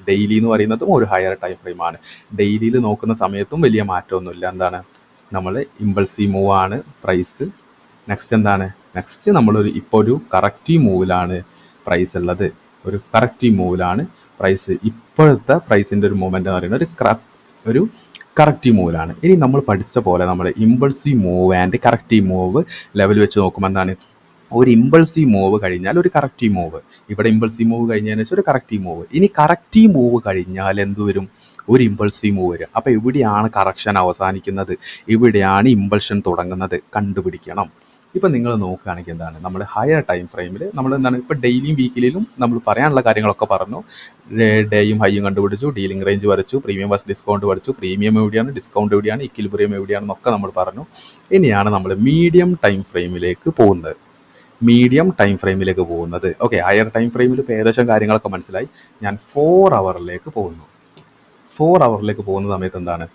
ഡെയിലി എന്ന് പറയുന്നതും ഒരു ഹയർ ടൈം ഫ്രെയിമാണ്. ഡെയിലിയിൽ നോക്കുന്ന സമയത്തും വലിയ മാറ്റമൊന്നുമില്ല. എന്താണ്, നമ്മൾ ഇമ്പൾസീവ് മൂവാണ് പ്രൈസ്. നെക്സ്റ്റ് എന്താണ്, നെക്സ്റ്റ് നമ്മളൊരു ഇപ്പോൾ ഒരു കറക്റ്റീവ് മൂവിലാണ് പ്രൈസ് ഉള്ളത്. ഒരു കറക്റ്റീവ് മൂവിലാണ് പ്രൈസ്. ഇപ്പോഴത്തെ പ്രൈസിൻ്റെ ഒരു മൂവ്മെൻ്റ് എന്ന് പറയുന്നത് ഒരു കറക്റ്റീവ് മൂവിലാണ്. ഇനി നമ്മൾ പഠിച്ച പോലെ നമ്മൾ impulsive move and corrective move level വെച്ച് നോക്കുമ്പോൾ എന്താണ്, ഒരു ഇമ്പൾസീവ് മൂവ് കഴിഞ്ഞാൽ ഒരു കറക്റ്റീവ് മൂവ്. ഇവിടെ ഇമ്പൾസീവ് മൂവ് കഴിഞ്ഞതിന് വെച്ചാൽ ഒരു കറക്റ്റീവ് മൂവ്. ഇനി കറക്റ്റീവ് മൂവ് കഴിഞ്ഞാൽ എന്ത് വരും, ഒരു ഇമ്പൾസീവ് മൂവ് വരും. അപ്പോൾ എവിടെയാണ് കറക്ഷൻ അവസാനിക്കുന്നത്, എവിടെയാണ് ഇമ്പൾഷൻ തുടങ്ങുന്നത് കണ്ടുപിടിക്കണം. ഇപ്പം നിങ്ങൾ നോക്കുകയാണെങ്കിൽ എന്താണ്, നമ്മൾ ഹയർ ടൈം ഫ്രെയിമിൽ നമ്മൾ എന്താണ് ഇപ്പോൾ ഡെയിലിയും വീക്കിലും നമ്മൾ പറയാനുള്ള കാര്യങ്ങളൊക്കെ പറഞ്ഞു. ഡേയും ഹൈയും കണ്ടുപിടിച്ചു, ഡീലിംഗ് റേഞ്ച് വരച്ചു, പ്രീമിയം വേഴ്സസ് ഡിസ്കൗണ്ട് വരച്ചു, പ്രീമിയം എവിടെയാണ്, ഡിസ്കൗണ്ട് എവിടെയാണ്, ഇക്വിലിബ്രിയം എവിടെയാണെന്നൊക്കെ നമ്മൾ പറഞ്ഞു. ഇനിയാണ് നമ്മൾ മീഡിയം ടൈം ഫ്രെയിമിലേക്ക് പോകുന്നത്. ഓക്കെ, ഹയർ ടൈം ഫ്രെയിമിൽ ഇപ്പോൾ ഏകദേശം കാര്യങ്ങളൊക്കെ മനസ്സിലായി. ഞാൻ 4 അവറിലേക്ക് പോകുന്നു. 4 അവറിലേക്ക് പോകുന്ന സമയത്ത് എന്താണ്,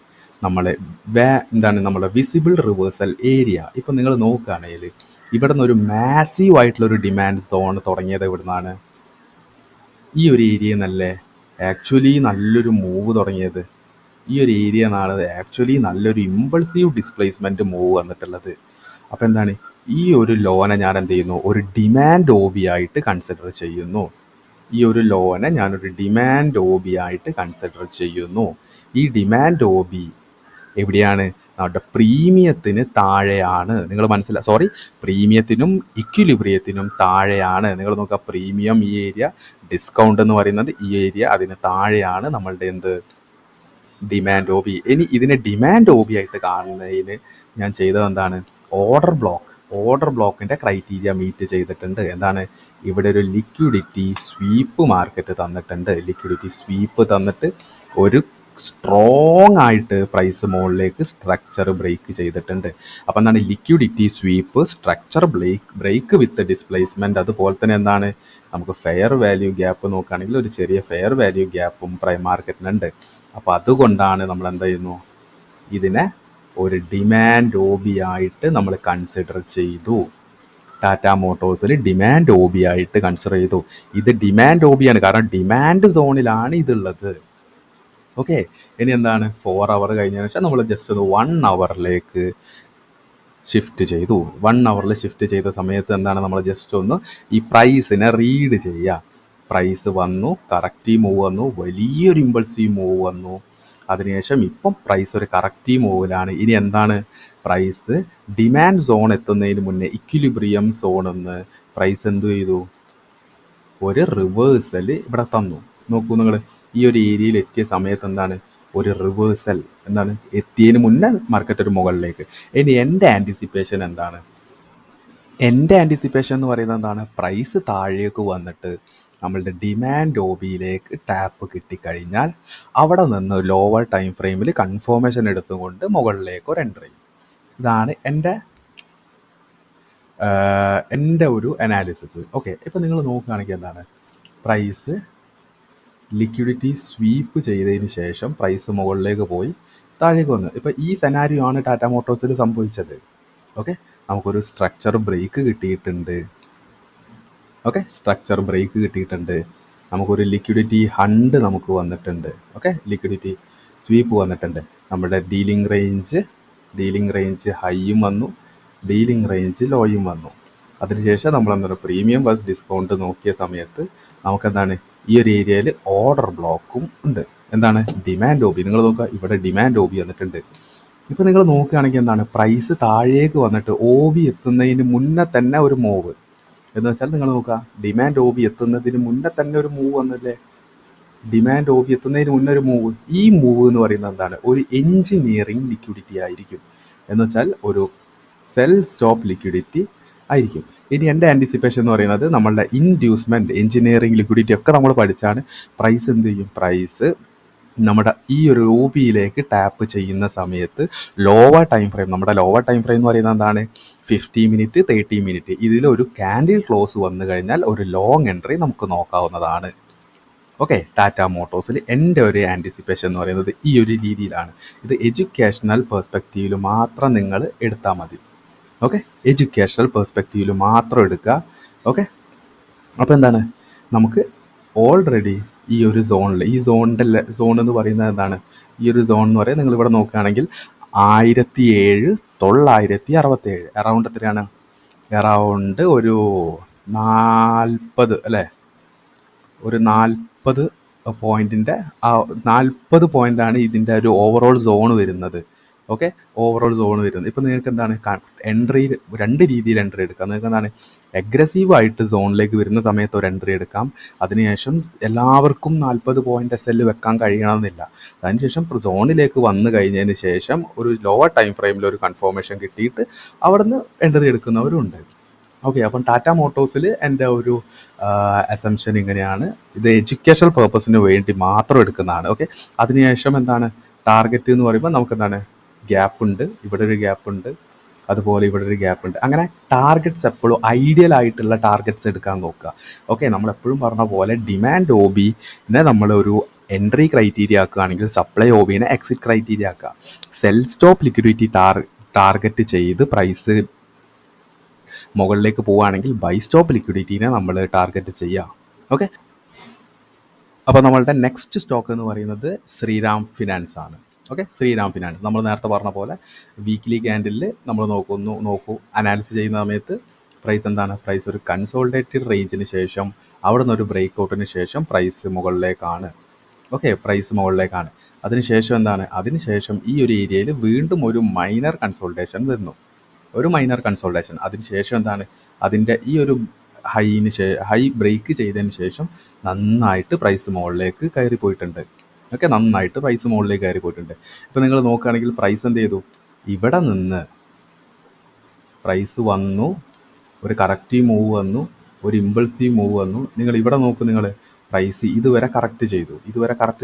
നമ്മളെ വിസിബിൾ റിവേഴ്സൽ ഏരിയ. ഇപ്പം നിങ്ങൾ നോക്കുകയാണെങ്കിൽ ഇവിടെ നിന്ന് ഒരു മാസീവ് ആയിട്ടുള്ളൊരു ഡിമാൻഡ് സോൺ തുടങ്ങിയത് ഇവിടുന്നാണ്, ഈ ഒരു ഏരിയ എന്നല്ലേ ആക്ച്വലി നല്ലൊരു മൂവ് തുടങ്ങിയത്. ഈ ഒരു ഏരിയ എന്നാണ് ആക്ച്വലി നല്ലൊരു ഇമ്പൾസീവ് ഡിസ്പ്ലേസ്മെൻറ്റ് മൂവ് വന്നിട്ടുള്ളത്. അപ്പോൾ എന്താണ്, ഈ ഒരു ലോനെ ഞാൻ എന്ത് ചെയ്യുന്നു, ഒരു ഡിമാൻഡ് ഒ ബി ആയിട്ട് കൺസിഡർ ചെയ്യുന്നു. ഈ ഡിമാൻഡ് ഒ ബി എവിടെയാണ്, നമ്മുടെ പ്രീമിയത്തിന് താഴെയാണ്. നിങ്ങൾ പ്രീമിയത്തിനും ഇക്വിലിബ്രിയത്തിനും താഴെയാണ്. നിങ്ങൾ നോക്കുക, പ്രീമിയം ഈ ഏരിയ, ഡിസ്കൗണ്ട് എന്ന് പറയുന്നത് ഈ ഏരിയ, അതിന് താഴെയാണ് നമ്മളുടെ എന്ത്, ഡിമാൻഡ് ഒ ബി. ഇനി ഇതിനെ ഡിമാൻഡ് ഒ ബി ആയിട്ട് കാണുന്നതിന് ഞാൻ ചെയ്തത് എന്താണ്, ഓർഡർ ബ്ലോക്കിൻ്റെ ക്രൈറ്റീരിയ മീറ്റ് ചെയ്തിട്ടുണ്ട്. എന്താണ്, ഇവിടെ ഒരു ലിക്വിഡിറ്റി സ്വീപ്പ് മാർക്കറ്റ് തന്നിട്ടുണ്ട്. തന്നിട്ട് ഒരു സ്ട്രോങ് ആയിട്ട് പ്രൈസ് മുകളിലേക്ക് സ്ട്രക്ചർ ബ്രേക്ക് ചെയ്തിട്ടുണ്ട്. അപ്പം എന്താണ്, ലിക്വിഡിറ്റി സ്വീപ്പ്, സ്ട്രക്ചർ ബ്രേക്ക് വിത്ത് ഡിസ്പ്ലേസ്മെൻറ്റ്. അതുപോലെ തന്നെ എന്താണ്, നമുക്ക് ഫെയർ വാല്യൂ ഗ്യാപ്പ് നോക്കുകയാണെങ്കിൽ ഒരു ചെറിയ ഫെയർ വാല്യൂ ഗ്യാപ്പും പ്രൈം മാർക്കറ്റിനുണ്ട്. അപ്പോൾ അതുകൊണ്ടാണ് നമ്മൾ എന്ത് ചെയ്യുന്നു, ഇതിനെ ഒരു ഡിമാൻഡ് ഒ ബി ആയിട്ട് നമ്മൾ കൺസിഡർ ചെയ്തു. ടാറ്റ മോട്ടോഴ്സിൽ ഡിമാൻഡ് ഒ ബി ആയിട്ട് കൺസിഡർ ചെയ്തു. ഇത് ഡിമാൻഡ് ഒ ബി ആണ്, കാരണം ഡിമാൻഡ് സോണിലാണ് ഇതുള്ളത്. ഓക്കെ, ഇനി എന്താണ്, 4 അവർ കഴിഞ്ഞതിന് ശേഷം നമ്മൾ ജസ്റ്റ് ഒന്ന് 1 അവറിലേക്ക് ഷിഫ്റ്റ് ചെയ്തു. 1 അവറിൽ ഷിഫ്റ്റ് ചെയ്ത സമയത്ത് എന്താണ്, നമ്മൾ ജസ്റ്റ് ഒന്ന് ഈ പ്രൈസിനെ റീഡ് ചെയ്യുക. പ്രൈസ് വന്നു, കറക്റ്റീവ് മൂവ് വന്നു, വലിയൊരു ഇമ്പൾസീവ് മൂവ് വന്നു. അതിനുശേഷം ഇപ്പം പ്രൈസ് ഒരു കറക്റ്റീവ് മൂവിലാണ്. ഇനി എന്താണ്, പ്രൈസ് ഡിമാൻഡ് സോൺ എത്തുന്നതിന് മുന്നേ ഇക്വിലിബ്രിയം സോണെന്ന് പ്രൈസ് എന്ത് ചെയ്തു, ഒരു റിവേഴ്സൽ ഇവിടെ തന്നു. നോക്കൂ നിങ്ങൾ, ഈ ഒരു ഏരിയയിൽ എത്തിയ സമയത്ത് എന്താണ്, ഒരു റിവേഴ്സൽ എന്താണ് എത്തിയതിന് മുന്നേ മാർക്കറ്റ് ഒരു മുകളിലേക്ക്. ഇനി എൻ്റെ ആൻറ്റിസിപ്പേഷൻ എന്താണ്, എൻ്റെ ആൻറ്റിസിപ്പേഷൻ എന്ന് പറയുന്നത് എന്താണ്, പ്രൈസ് താഴേക്ക് വന്നിട്ട് നമ്മളുടെ ഡിമാൻഡ് ഒ ബിയിലേക്ക് ടാപ്പ് കിട്ടിക്കഴിഞ്ഞാൽ അവിടെ നിന്ന് ലോവർ ടൈം ഫ്രെയിമിൽ കൺഫർമേഷൻ എടുത്തുകൊണ്ട് മുകളിലേക്ക് ഒരു എൻട്രി. ഇതാണ് എൻ്റെ ഒരു അനാലിസിസ്. ഓക്കെ, ഇപ്പോൾ നിങ്ങൾ നോക്കുകയാണെങ്കിൽ എന്താണ്, പ്രൈസ് ലിക്വിഡിറ്റി സ്വീപ്പ് ചെയ്തതിന് ശേഷം പ്രൈസ് മുകളിലേക്ക് പോയി താഴേക്ക് വന്നു. ഇപ്പോൾ ഈ സെനാരിയോ ആണ് ടാറ്റ മോട്ടോഴ്സിൽ സംഭവിച്ചത്. ഓക്കെ, നമുക്കൊരു സ്ട്രക്ചർ ബ്രേക്ക് കിട്ടിയിട്ടുണ്ട്. നമുക്കൊരു ലിക്വിഡിറ്റി ഹണ്ട് നമുക്ക് വന്നിട്ടുണ്ട്. ഓക്കെ, ലിക്വിഡിറ്റി സ്വീപ്പ് വന്നിട്ടുണ്ട്. നമ്മുടെ ഡീലിംഗ് റേഞ്ച് ഹൈയും വന്നു, ഡീലിംഗ് റേഞ്ച് ലോയും വന്നു. അതിനുശേഷം നമ്മളെന്താണ്, പ്രീമിയം വേഴ്സസ് ഡിസ്കൗണ്ട് നോക്കിയ സമയത്ത് നമുക്കെന്താണ്, ഈ ഒരു ഏരിയയിൽ ഓർഡർ ബ്ലോക്കും ഉണ്ട്. എന്താണ്, ഡിമാൻഡ് ഒ ബി. നിങ്ങൾ നോക്കുക, ഇവിടെ ഡിമാൻഡ് ഒ ബി വന്നിട്ടുണ്ട്. ഇപ്പോൾ നിങ്ങൾ നോക്കുകയാണെങ്കിൽ എന്താണ്, പ്രൈസ് താഴേക്ക് വന്നിട്ട് ഒ ബി എത്തുന്നതിന് മുന്നേ തന്നെ ഒരു മൂവ്. എന്ന് വെച്ചാൽ നിങ്ങൾ നോക്കുക, ഡിമാൻഡ് ഒ ബി എത്തുന്നതിന് മുന്നേ തന്നെ ഒരു മൂവ് വന്നില്ലേ, ഈ മൂവ് എന്ന് പറയുന്നത് എന്താണ്, ഒരു എൻജിനീയറിംഗ് ലിക്വിഡിറ്റി ആയിരിക്കും. എന്ന് വെച്ചാൽ ഒരു സെൽ സ്റ്റോപ്പ് ലിക്വിഡിറ്റി ആയിരിക്കും. ഇനി എൻ്റെ ആൻറ്റിസിപ്പേഷൻ എന്ന് പറയുന്നത് നമ്മളുടെ ഇൻഡ്യൂസ്മെൻറ്റ്, എൻജിനീയറിംഗ് ലിക്വിഡിറ്റി ഒക്കെ നമ്മൾ പഠിച്ചാണ്. പ്രൈസ് എന്ത് ചെയ്യും, പ്രൈസ് നമ്മുടെ ഈ ഒരു ഒ ബിയിലേക്ക് ടാപ്പ് ചെയ്യുന്ന സമയത്ത് ലോവർ ടൈം ഫ്രെയിം എന്ന് പറയുന്നത് എന്താണ്, 50 മിനിറ്റ് 30 മിനിറ്റ് ഇതിലൊരു ക്യാൻഡിൽ ക്ലോസ് വന്നു കഴിഞ്ഞാൽ ഒരു ലോങ് എൻട്രി നമുക്ക് നോക്കാവുന്നതാണ്. ഓക്കെ, ടാറ്റ മോട്ടോഴ്സിൽ എൻ്റെ ഒരു ആൻറ്റിസിപ്പേഷൻ എന്ന് പറയുന്നത് ഈ ഒരു രീതിയിലാണ്. ഇത് എഡ്യൂക്കേഷണൽ പെർസ്പെക്റ്റീവിൽ മാത്രം നിങ്ങൾ എടുത്താൽ മതി. ഓക്കെ, എഡ്യൂക്കേഷണൽ പെർസ്പെക്റ്റീവിൽ മാത്രം എടുക്കുക. ഓക്കെ, അപ്പോൾ എന്താണ്, നമുക്ക് ഓൾറെഡി ഈ ഒരു സോണിൽ, സോൺ എന്ന് പറയുന്നത് എന്താണ്, ഈ ഒരു സോൺ എന്ന് പറയുന്നത് നിങ്ങളിവിടെ നോക്കുകയാണെങ്കിൽ 17,967 അറൗണ്ട് എത്രയാണ്? അറൗണ്ട് ഒരു 40 അല്ലേ? ഒരു 40 പോയിന്റിൻ്റെ 40 പോയിന്റാണ് ഇതിൻ്റെ ഒരു ഓവറോൾ സോൺ വരുന്നത്. ഓക്കെ, ഓവറോൾ സോൺ വരുന്നത്. ഇപ്പം നിങ്ങൾക്ക് എന്താണ് എൻട്രി, രണ്ട് രീതിയിൽ എൻട്രി എടുക്കാം. നിങ്ങൾക്ക് എന്താണ് അഗ്രസീവായിട്ട് സോണിലേക്ക് വരുന്ന സമയത്ത് ഒരു എൻട്രി എടുക്കാം. അതിനുശേഷം എല്ലാവർക്കും 40 പോയിന്റ് SL വെക്കാൻ കഴിയണമെന്നില്ല. അതിനുശേഷം സോണിലേക്ക് വന്നു കഴിഞ്ഞതിന് ശേഷം ഒരു ലോവർ ടൈം ഫ്രെയിമിൽ ഒരു കൺഫർമേഷൻ കിട്ടിയിട്ട് അവിടുന്ന് എൻട്രി എടുക്കുന്നവരുണ്ട്. ഓക്കെ, അപ്പം ടാറ്റ മോട്ടോഴ്സിൽ എൻ്റെ ഒരു അസംഷൻ ഇങ്ങനെയാണ്. ഇത് എഡ്യൂക്കേഷണൽ പർപ്പസിന് വേണ്ടി മാത്രം എടുക്കുന്നതാണ്. ഓക്കെ, അതിനുശേഷം എന്താണ് ടാർഗറ്റ് എന്ന് പറയുമ്പോൾ നമുക്ക് എന്താണ് ഗ്യാപ്പ് ഉണ്ട്, ഇവിടെ ഒരു ഗ്യാപ്പ് ഉണ്ട്, അതുപോലെ ഇവിടെ ഒരു ഗ്യാപ്പ് ഉണ്ട്. അങ്ങനെ ടാർഗറ്റ്സ് എപ്പോഴും ഐഡിയൽ ആയിട്ടുള്ള ടാർഗറ്റ്സ് എടുക്കാൻ നോക്കുക. ഓക്കെ, നമ്മളെപ്പോഴും പറഞ്ഞ പോലെ ഡിമാൻഡ് OBനെ നമ്മളൊരു എൻട്രി ക്രൈറ്റീരിയ ആക്കുകയാണെങ്കിൽ സപ്ലൈ OBനെ എക്സിറ്റ് ക്രൈറ്റീരിയ ആക്കുക. സെൽ സ്റ്റോപ്പ് ലിക്വിഡിറ്റി ടാർഗറ്റ് ചെയ്ത് പ്രൈസ് മുകളിലേക്ക് പോവുകയാണെങ്കിൽ ബൈ സ്റ്റോപ്പ് ലിക്വിഡിറ്റീനെ നമ്മൾ ടാർഗറ്റ് ചെയ്യുക. ഓക്കെ, അപ്പോൾ നമ്മളുടെ നെക്സ്റ്റ് സ്റ്റോക്ക് എന്ന് പറയുന്നത് ശ്രീറാം ഫിനാൻസ് ആണ്. ഓക്കെ, ശ്രീറാം ഫിനാൻസ് നമ്മൾ നേരത്തെ പറഞ്ഞ പോലെ വീക്ക്ലി ക്യാൻഡിലിൽ നമ്മൾ നോക്കൂ അനാലിസിസ് ചെയ്യുന്ന സമയത്ത് പ്രൈസ് എന്താണ്? പ്രൈസ് ഒരു കൺസോൾട്ടേറ്റഡ് റേഞ്ചിന് ശേഷം അവിടെ നിന്നൊരു ബ്രേക്ക് ഔട്ടിന് ശേഷം പ്രൈസ് മുകളിലേക്കാണ്. ഓക്കെ, പ്രൈസ് മുകളിലേക്കാണ്. അതിനുശേഷം എന്താണ്? അതിനുശേഷം ഈ ഒരു ഏരിയയിൽ വീണ്ടും ഒരു മൈനർ കൺസോൾട്ടേഷൻ വരുന്നു, ഒരു മൈനർ കൺസോൾട്ടേഷൻ. അതിനുശേഷം എന്താണ്? അതിൻ്റെ ഈ ഒരു ഹൈ ബ്രേക്ക് ചെയ്തതിന് ശേഷം നന്നായിട്ട് പ്രൈസ് മുകളിലേക്ക് കയറി പോയിട്ടുണ്ട്. ഓക്കെ, നന്നായിട്ട് പ്രൈസ് മുകളിലേക്ക് കയറി പോയിട്ടുണ്ട്. ഇപ്പോൾ നിങ്ങൾ നോക്കുകയാണെങ്കിൽ പ്രൈസ് എന്ത് ചെയ്തു? ഇവിടെ നിന്ന് പ്രൈസ് വന്നു, ഒരു കറക്റ്റീവ് മൂവ് വന്നു, ഒരു ഇമ്പൾസീവ് മൂവ് വന്നു. നിങ്ങൾ ഇവിടെ നോക്കൂ, നിങ്ങൾ പ്രൈസ് ഇതുവരെ കറക്റ്റ്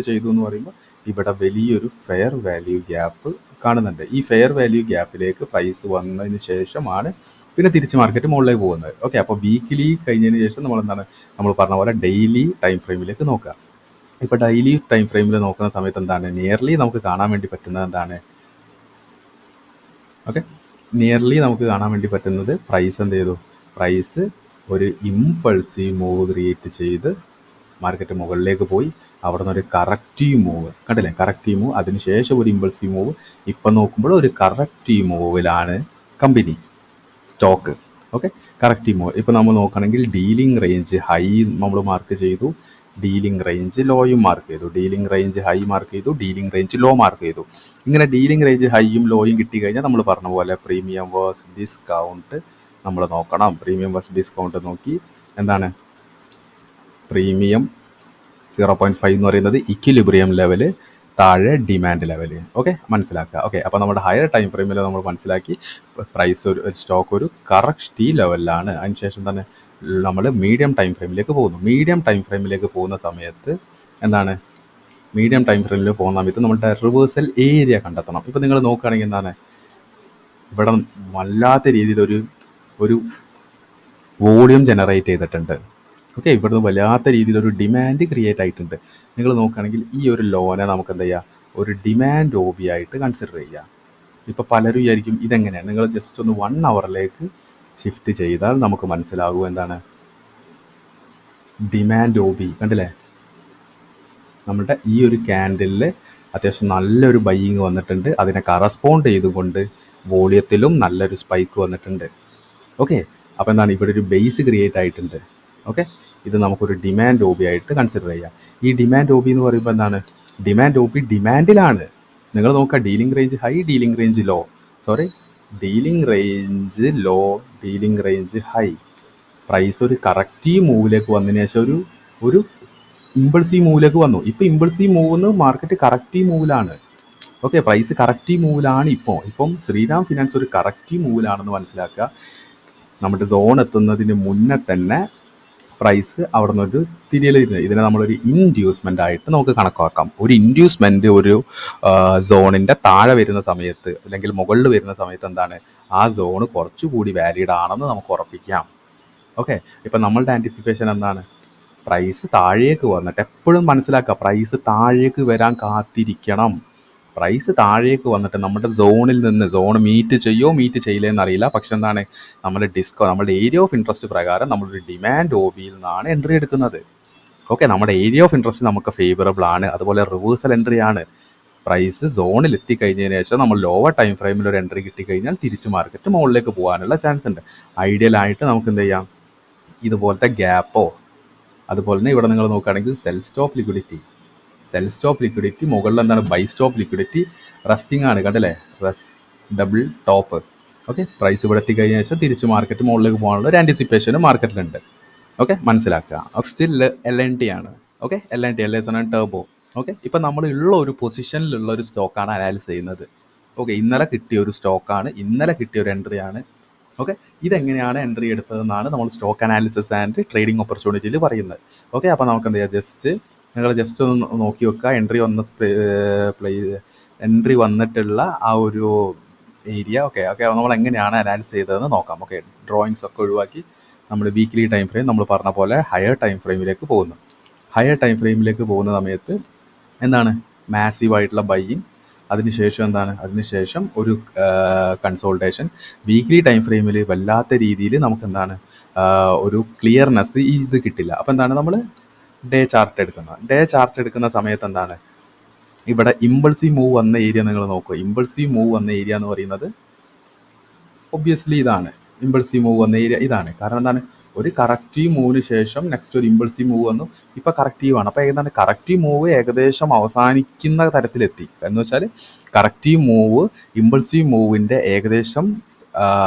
ചെയ്തു എന്ന് പറയുമ്പോൾ ഇവിടെ വലിയൊരു ഫെയർ വാല്യൂ ഗ്യാപ്പ് കാണുന്നുണ്ട്. ഈ ഫെയർ വാല്യൂ ഗ്യാപ്പിലേക്ക് പ്രൈസ് വന്നതിന് ശേഷമാണ് പിന്നെ തിരിച്ച് മാർക്കറ്റ് മുകളിലേക്ക് പോകുന്നത്. ഓക്കെ, അപ്പോൾ വീക്കിലി കഴിഞ്ഞതിന് ശേഷം നമ്മൾ പറഞ്ഞ പോലെ ഡെയിലി ടൈം ഫ്രെയിമിലേക്ക് നോക്കുക. ഇപ്പോൾ ഡെയിലി ടൈം ഫ്രെയിമിൽ നോക്കുന്ന സമയത്ത് എന്താണ് നിയർലി നമുക്ക് കാണാൻ വേണ്ടി പറ്റുന്നത് എന്താണ്? ഓക്കെ, നിയർലി നമുക്ക് കാണാൻ വേണ്ടി പറ്റുന്നത് പ്രൈസ് എന്ത് ചെയ്തു? പ്രൈസ് ഒരു ഇമ്പൾസീവ് മൂവ് ക്രിയേറ്റ് ചെയ്ത് മാർക്കറ്റ് മുകളിലേക്ക് പോയി. അവിടെ നിന്ന് ഒരു കറക്റ്റീവ് മൂവ് കണ്ടില്ലേ? കറക്റ്റീവ് മൂവ്, അതിനുശേഷം ഒരു ഇമ്പൾസീവ് മൂവ്. ഇപ്പം നോക്കുമ്പോൾ ഒരു കറക്റ്റീവ് മൂവിലാണ് company stock. Okay, corrective move. ഇപ്പോൾ നമ്മൾ നോക്കുകയാണെങ്കിൽ ഡീലിംഗ് റേഞ്ച് ഹൈ നമ്മൾ മാർക്ക് ചെയ്തു, ഡീലിംഗ് റേഞ്ച് ലോയും മാർക്ക് ചെയ്തു, ഡീലിംഗ് റേഞ്ച് ഹൈ മാർക്ക് ചെയ്തു, ഡീലിംഗ് റേഞ്ച് ലോ മാർക്ക് ചെയ്തു. ഇങ്ങനെ ഡീലിംഗ് റേഞ്ച് ഹൈയും ലോയും കിട്ടിക്കഴിഞ്ഞാൽ നമ്മൾ പറഞ്ഞ പോലെ പ്രീമിയം വേഴ്സ് ഡിസ്കൗണ്ട് നമ്മൾ നോക്കണം. പ്രീമിയം വേഴ്സ് ഡിസ്കൗണ്ട് നോക്കി എന്താണ്? പ്രീമിയം 0.5 എന്ന് പറയുന്നത് ഇക്വിലിബ്രിയം ലെവല്, താഴെ ഡിമാൻഡ് ലെവല്. ഓക്കെ, മനസ്സിലാക്കുക. ഓക്കെ, അപ്പോൾ നമ്മുടെ ഹയർ ടൈം ഫ്രെയിമിൽ നമ്മൾ മനസ്സിലാക്കി പ്രൈസ് ഒരു സ്റ്റോക്ക് ഒരു കറക്റ്റ് ലെവലിലാണ്. അതിനുശേഷം തന്നെ നമ്മൾ മീഡിയം ടൈം ഫ്രെയിമിലേക്ക് പോകുന്നു. മീഡിയം ടൈം ഫ്രെയിമിലേക്ക് പോകുന്ന സമയത്ത് എന്താണ്? മീഡിയം ടൈം ഫ്രെയിമിൽ പോകുന്ന സമയത്ത് നമ്മുടെ റിവേഴ്സൽ ഏരിയ കണ്ടെത്തണം. ഇപ്പോൾ നിങ്ങൾ നോക്കുകയാണെങ്കിൽ എന്താണ്? ഇവിടെ വല്ലാത്ത രീതിയിൽ ഒരു വോളിയം ജനറേറ്റ് ചെയ്തിട്ടുണ്ട്. ഓക്കെ, ഇവിടുന്ന് വല്ലാത്ത രീതിയിലൊരു ഡിമാൻഡ് ക്രിയേറ്റ് ആയിട്ടുണ്ട്. നിങ്ങൾ നോക്കുകയാണെങ്കിൽ ഈ ഒരു ലോനെ നമുക്ക് എന്താ ചെയ്യുക? ഒരു ഡിമാൻഡ് OB ആയിട്ട് കൺസിഡർ ചെയ്യുക. ഇപ്പോൾ പലരും വിചാരിക്കും ഇതെങ്ങനെയാണ്? നിങ്ങൾ ജസ്റ്റ് ഒന്ന് 1 അവറിലേക്ക് ഷിഫ്റ്റ് ചെയ്താൽ നമുക്ക് മനസ്സിലാകും എന്താണ് ഡിമാൻഡ് OB. കണ്ടില്ലേ? നമ്മുടെ ഈ ഒരു ക്യാൻഡിലിൽ അത്യാവശ്യം നല്ലൊരു ബൈയിങ് വന്നിട്ടുണ്ട്. അതിനെ കറസ്പോണ്ട് ചെയ്തുകൊണ്ട് വോളിയത്തിലും നല്ലൊരു സ്പൈക്ക് വന്നിട്ടുണ്ട്. ഓക്കെ, അപ്പോൾ എന്താണ്? ഇവിടെ ഒരു ബേസ് ക്രിയേറ്റ് ആയിട്ടുണ്ട്. ഓക്കെ, ഇത് നമുക്കൊരു ഡിമാൻഡ് OB ആയിട്ട് കൺസിഡർ ചെയ്യാം. ഈ ഡിമാൻഡ് OB എന്ന് പറയുമ്പോൾ എന്താണ്? ഡിമാൻഡ് OB ഡിമാൻഡിലാണ്. നിങ്ങൾ നോക്കുക, dealing range high, dealing range low, dealing range low, dealing range high. Price ഒരു കറക്റ്റീവ് മൂവിലേക്ക് വന്നതിന് ശേഷം ഒരു ഇമ്പൾസീവ് മൂവിലേക്ക് വന്നു. ഇപ്പോൾ ഇമ്പൾസീവ് മൂവ് മാർക്കറ്റ് കറക്റ്റീവ് മൂവിലാണ്. ഓക്കെ, പ്രൈസ് കറക്റ്റീവ് മൂവിലാണ്. ഇപ്പം ശ്രീറാം ഫിനാൻസ് ഒരു കറക്റ്റീവ് മൂവിലാണെന്ന് മനസ്സിലാക്കുക. നമ്മുടെ സോൺ എത്തുന്നതിന് മുന്നേ തന്നെ പ്രൈസ് അവിടെ നിന്നൊരു തിരിയലിരുന്നത്. ഇതിനെ നമ്മളൊരു ഇൻഡ്യൂസ്മെൻ്റ് ആയിട്ട് നമുക്ക് കണക്കാക്കാം. ഒരു ഇൻഡ്യൂസ്മെൻറ്റ് ഒരു സോണിൻ്റെ താഴെ വരുന്ന സമയത്ത് അല്ലെങ്കിൽ മുകളിൽ വരുന്ന സമയത്ത് എന്താണ്? ആ സോണ് കുറച്ചുകൂടി വാലിഡ് ആണെന്ന് നമുക്ക് ഉറപ്പിക്കാം. ഓക്കെ, ഇപ്പം നമ്മളുടെ ആൻറ്റിസിപ്പേഷൻ എന്താണ്? പ്രൈസ് താഴേക്ക് വന്നിട്ട് എപ്പോഴും മനസ്സിലാക്കുക, പ്രൈസ് താഴേക്ക് വരാൻ കാത്തിരിക്കണം. പ്രൈസ് താഴേക്ക് വന്നിട്ട് നമ്മുടെ സോണിൽ നിന്ന് സോൺ മീറ്റ് ചെയ്യില്ലേ എന്നറിയില്ല. പക്ഷെ എന്താണ്? നമ്മുടെ ഏരിയ ഓഫ് ഇൻട്രസ്റ്റ് പ്രകാരം നമ്മളൊരു ഡിമാൻഡ് OBയിൽ നിന്നാണ് എൻട്രി എടുക്കുന്നത്. ഓക്കെ, നമ്മുടെ ഏരിയ ഓഫ് ഇൻട്രസ്റ്റ് നമുക്ക് ഫേവറബിൾ ആണ്. അതുപോലെ റിവേഴ്സൽ എൻട്രി ആണ്. പ്രൈസ് സോണിൽ എത്തിക്കഴിഞ്ഞതിന് ശേഷം നമ്മൾ ലോവർ ടൈം ഫ്രെയിമിൽ ഒരു എൻട്രി കിട്ടിക്കഴിഞ്ഞാൽ തിരിച്ച് മാർക്കറ്റ് മുകളിലേക്ക് പോകാനുള്ള ചാൻസ് ഉണ്ട്. ഐഡിയലായിട്ട് നമുക്ക് എന്ത് ചെയ്യാം, ഇതുപോലത്തെ ഗ്യാപ്പോ അതുപോലെ തന്നെ ഇവിടെ നിങ്ങൾ നോക്കുകയാണെങ്കിൽ സെൽ സ്റ്റോപ്പ് ലിക്വിഡിറ്റി മുകളിൽ എന്താണ് ബൈ സ്റ്റോപ്പ് ലിക്വിഡിറ്റി റസ്റ്റിംഗ് ആണ്, കണ്ടല്ലേ, ഡബിൾ ടോപ്പ്. ഓക്കെ, പ്രൈസ് ഇവിടെ എത്തിക്കഴിഞ്ഞ ശേഷം തിരിച്ച് മാർക്കറ്റ് മുകളിലേക്ക് പോകാനുള്ള ഒരു ആൻറ്റിസിപ്പേഷനും മാർക്കറ്റിലുണ്ട്. ഓക്കെ, മനസ്സിലാക്കുക. സ്റ്റിൽ LNT ആണ്. Okay, LNT turbo. ഓക്കെ, ഇപ്പം നമ്മൾ ഉള്ള ഒരു പൊസിഷനിലുള്ള ഒരു സ്റ്റോക്കാണ് അനാലിസ് ചെയ്യുന്നത്. ഓക്കെ, ഇന്നലെ കിട്ടിയ ഒരു സ്റ്റോക്കാണ്, ഇന്നലെ കിട്ടിയ ഒരു എൻട്രിയാണ്. ഓക്കെ, ഇതെങ്ങനെയാണ് എൻട്രി എടുത്തതെന്നാണ് നമ്മൾ സ്റ്റോക്ക് അനാലിസിസ് ആൻഡ് ട്രേഡിംഗ് ഓപ്പർച്യൂണിറ്റിയിൽ പറയുന്നത്. ഓക്കെ, അപ്പോൾ നമുക്ക് എന്ത് ചെയ്യാം, നിങ്ങൾ ജസ്റ്റ് ഒന്ന് നോക്കി വെക്കുക. എൻട്രി വന്നിട്ടുള്ള ആ ഒരു ഏരിയ. ഓക്കെ, നമ്മൾ എങ്ങനെയാണ് അനാലിസ് ചെയ്തതെന്ന് നോക്കാം. ഓക്കെ, ഡ്രോയിങ്സ് ഒക്കെ ഒഴിവാക്കി നമ്മൾ വീക്ക്ലി ടൈം ഫ്രെയിം നമ്മൾ പറഞ്ഞ പോലെ ഹയർ ടൈം ഫ്രെയിമിലേക്ക് പോകുന്നു. ഹയർ ടൈം ഫ്രെയിമിലേക്ക് പോകുന്ന സമയത്ത് എന്താണ് മാസീവായിട്ടുള്ള ബൈയിങ്, അതിനുശേഷം ഒരു കൺസോൾട്ടേഷൻ. വീക്ക്ലി ടൈം ഫ്രെയിമിൽ വല്ലാത്ത രീതിയിൽ നമുക്ക് എന്താണ് ഒരു ക്ലിയർനെസ് ഇത് കിട്ടില്ല. അപ്പോൾ എന്താണ് നമ്മൾ ഡേ ചാർട്ട് എടുക്കുന്ന സമയത്ത് എന്താണ് ഇവിടെ ഇമ്പൾസീവ് മൂവ് വന്ന ഏരിയ നിങ്ങൾ നോക്കുക. ഇമ്പൾസീവ് മൂവ് വന്ന ഏരിയ എന്ന് പറയുന്നത് ഒബ്വിയസ്ലി ഇതാണ്. ഇമ്പൾസീവ് മൂവ് വന്ന ഏരിയ ഇതാണ്. കാരണം എന്താണ്, ഒരു കറക്റ്റീവ് മൂവിന് ശേഷം നെക്സ്റ്റ് ഒരു ഇമ്പൾസീവ് മൂവ് വന്നു, ഇപ്പോൾ കറക്റ്റീവാണ്. അപ്പോൾ ഏതാണ് കറക്റ്റീവ് മൂവ് ഏകദേശം അവസാനിക്കുന്ന തരത്തിലെത്തി എന്ന് വെച്ചാൽ കറക്റ്റീവ് മൂവ് ഇമ്പൾസീവ് മൂവിൻ്റെ ഏകദേശം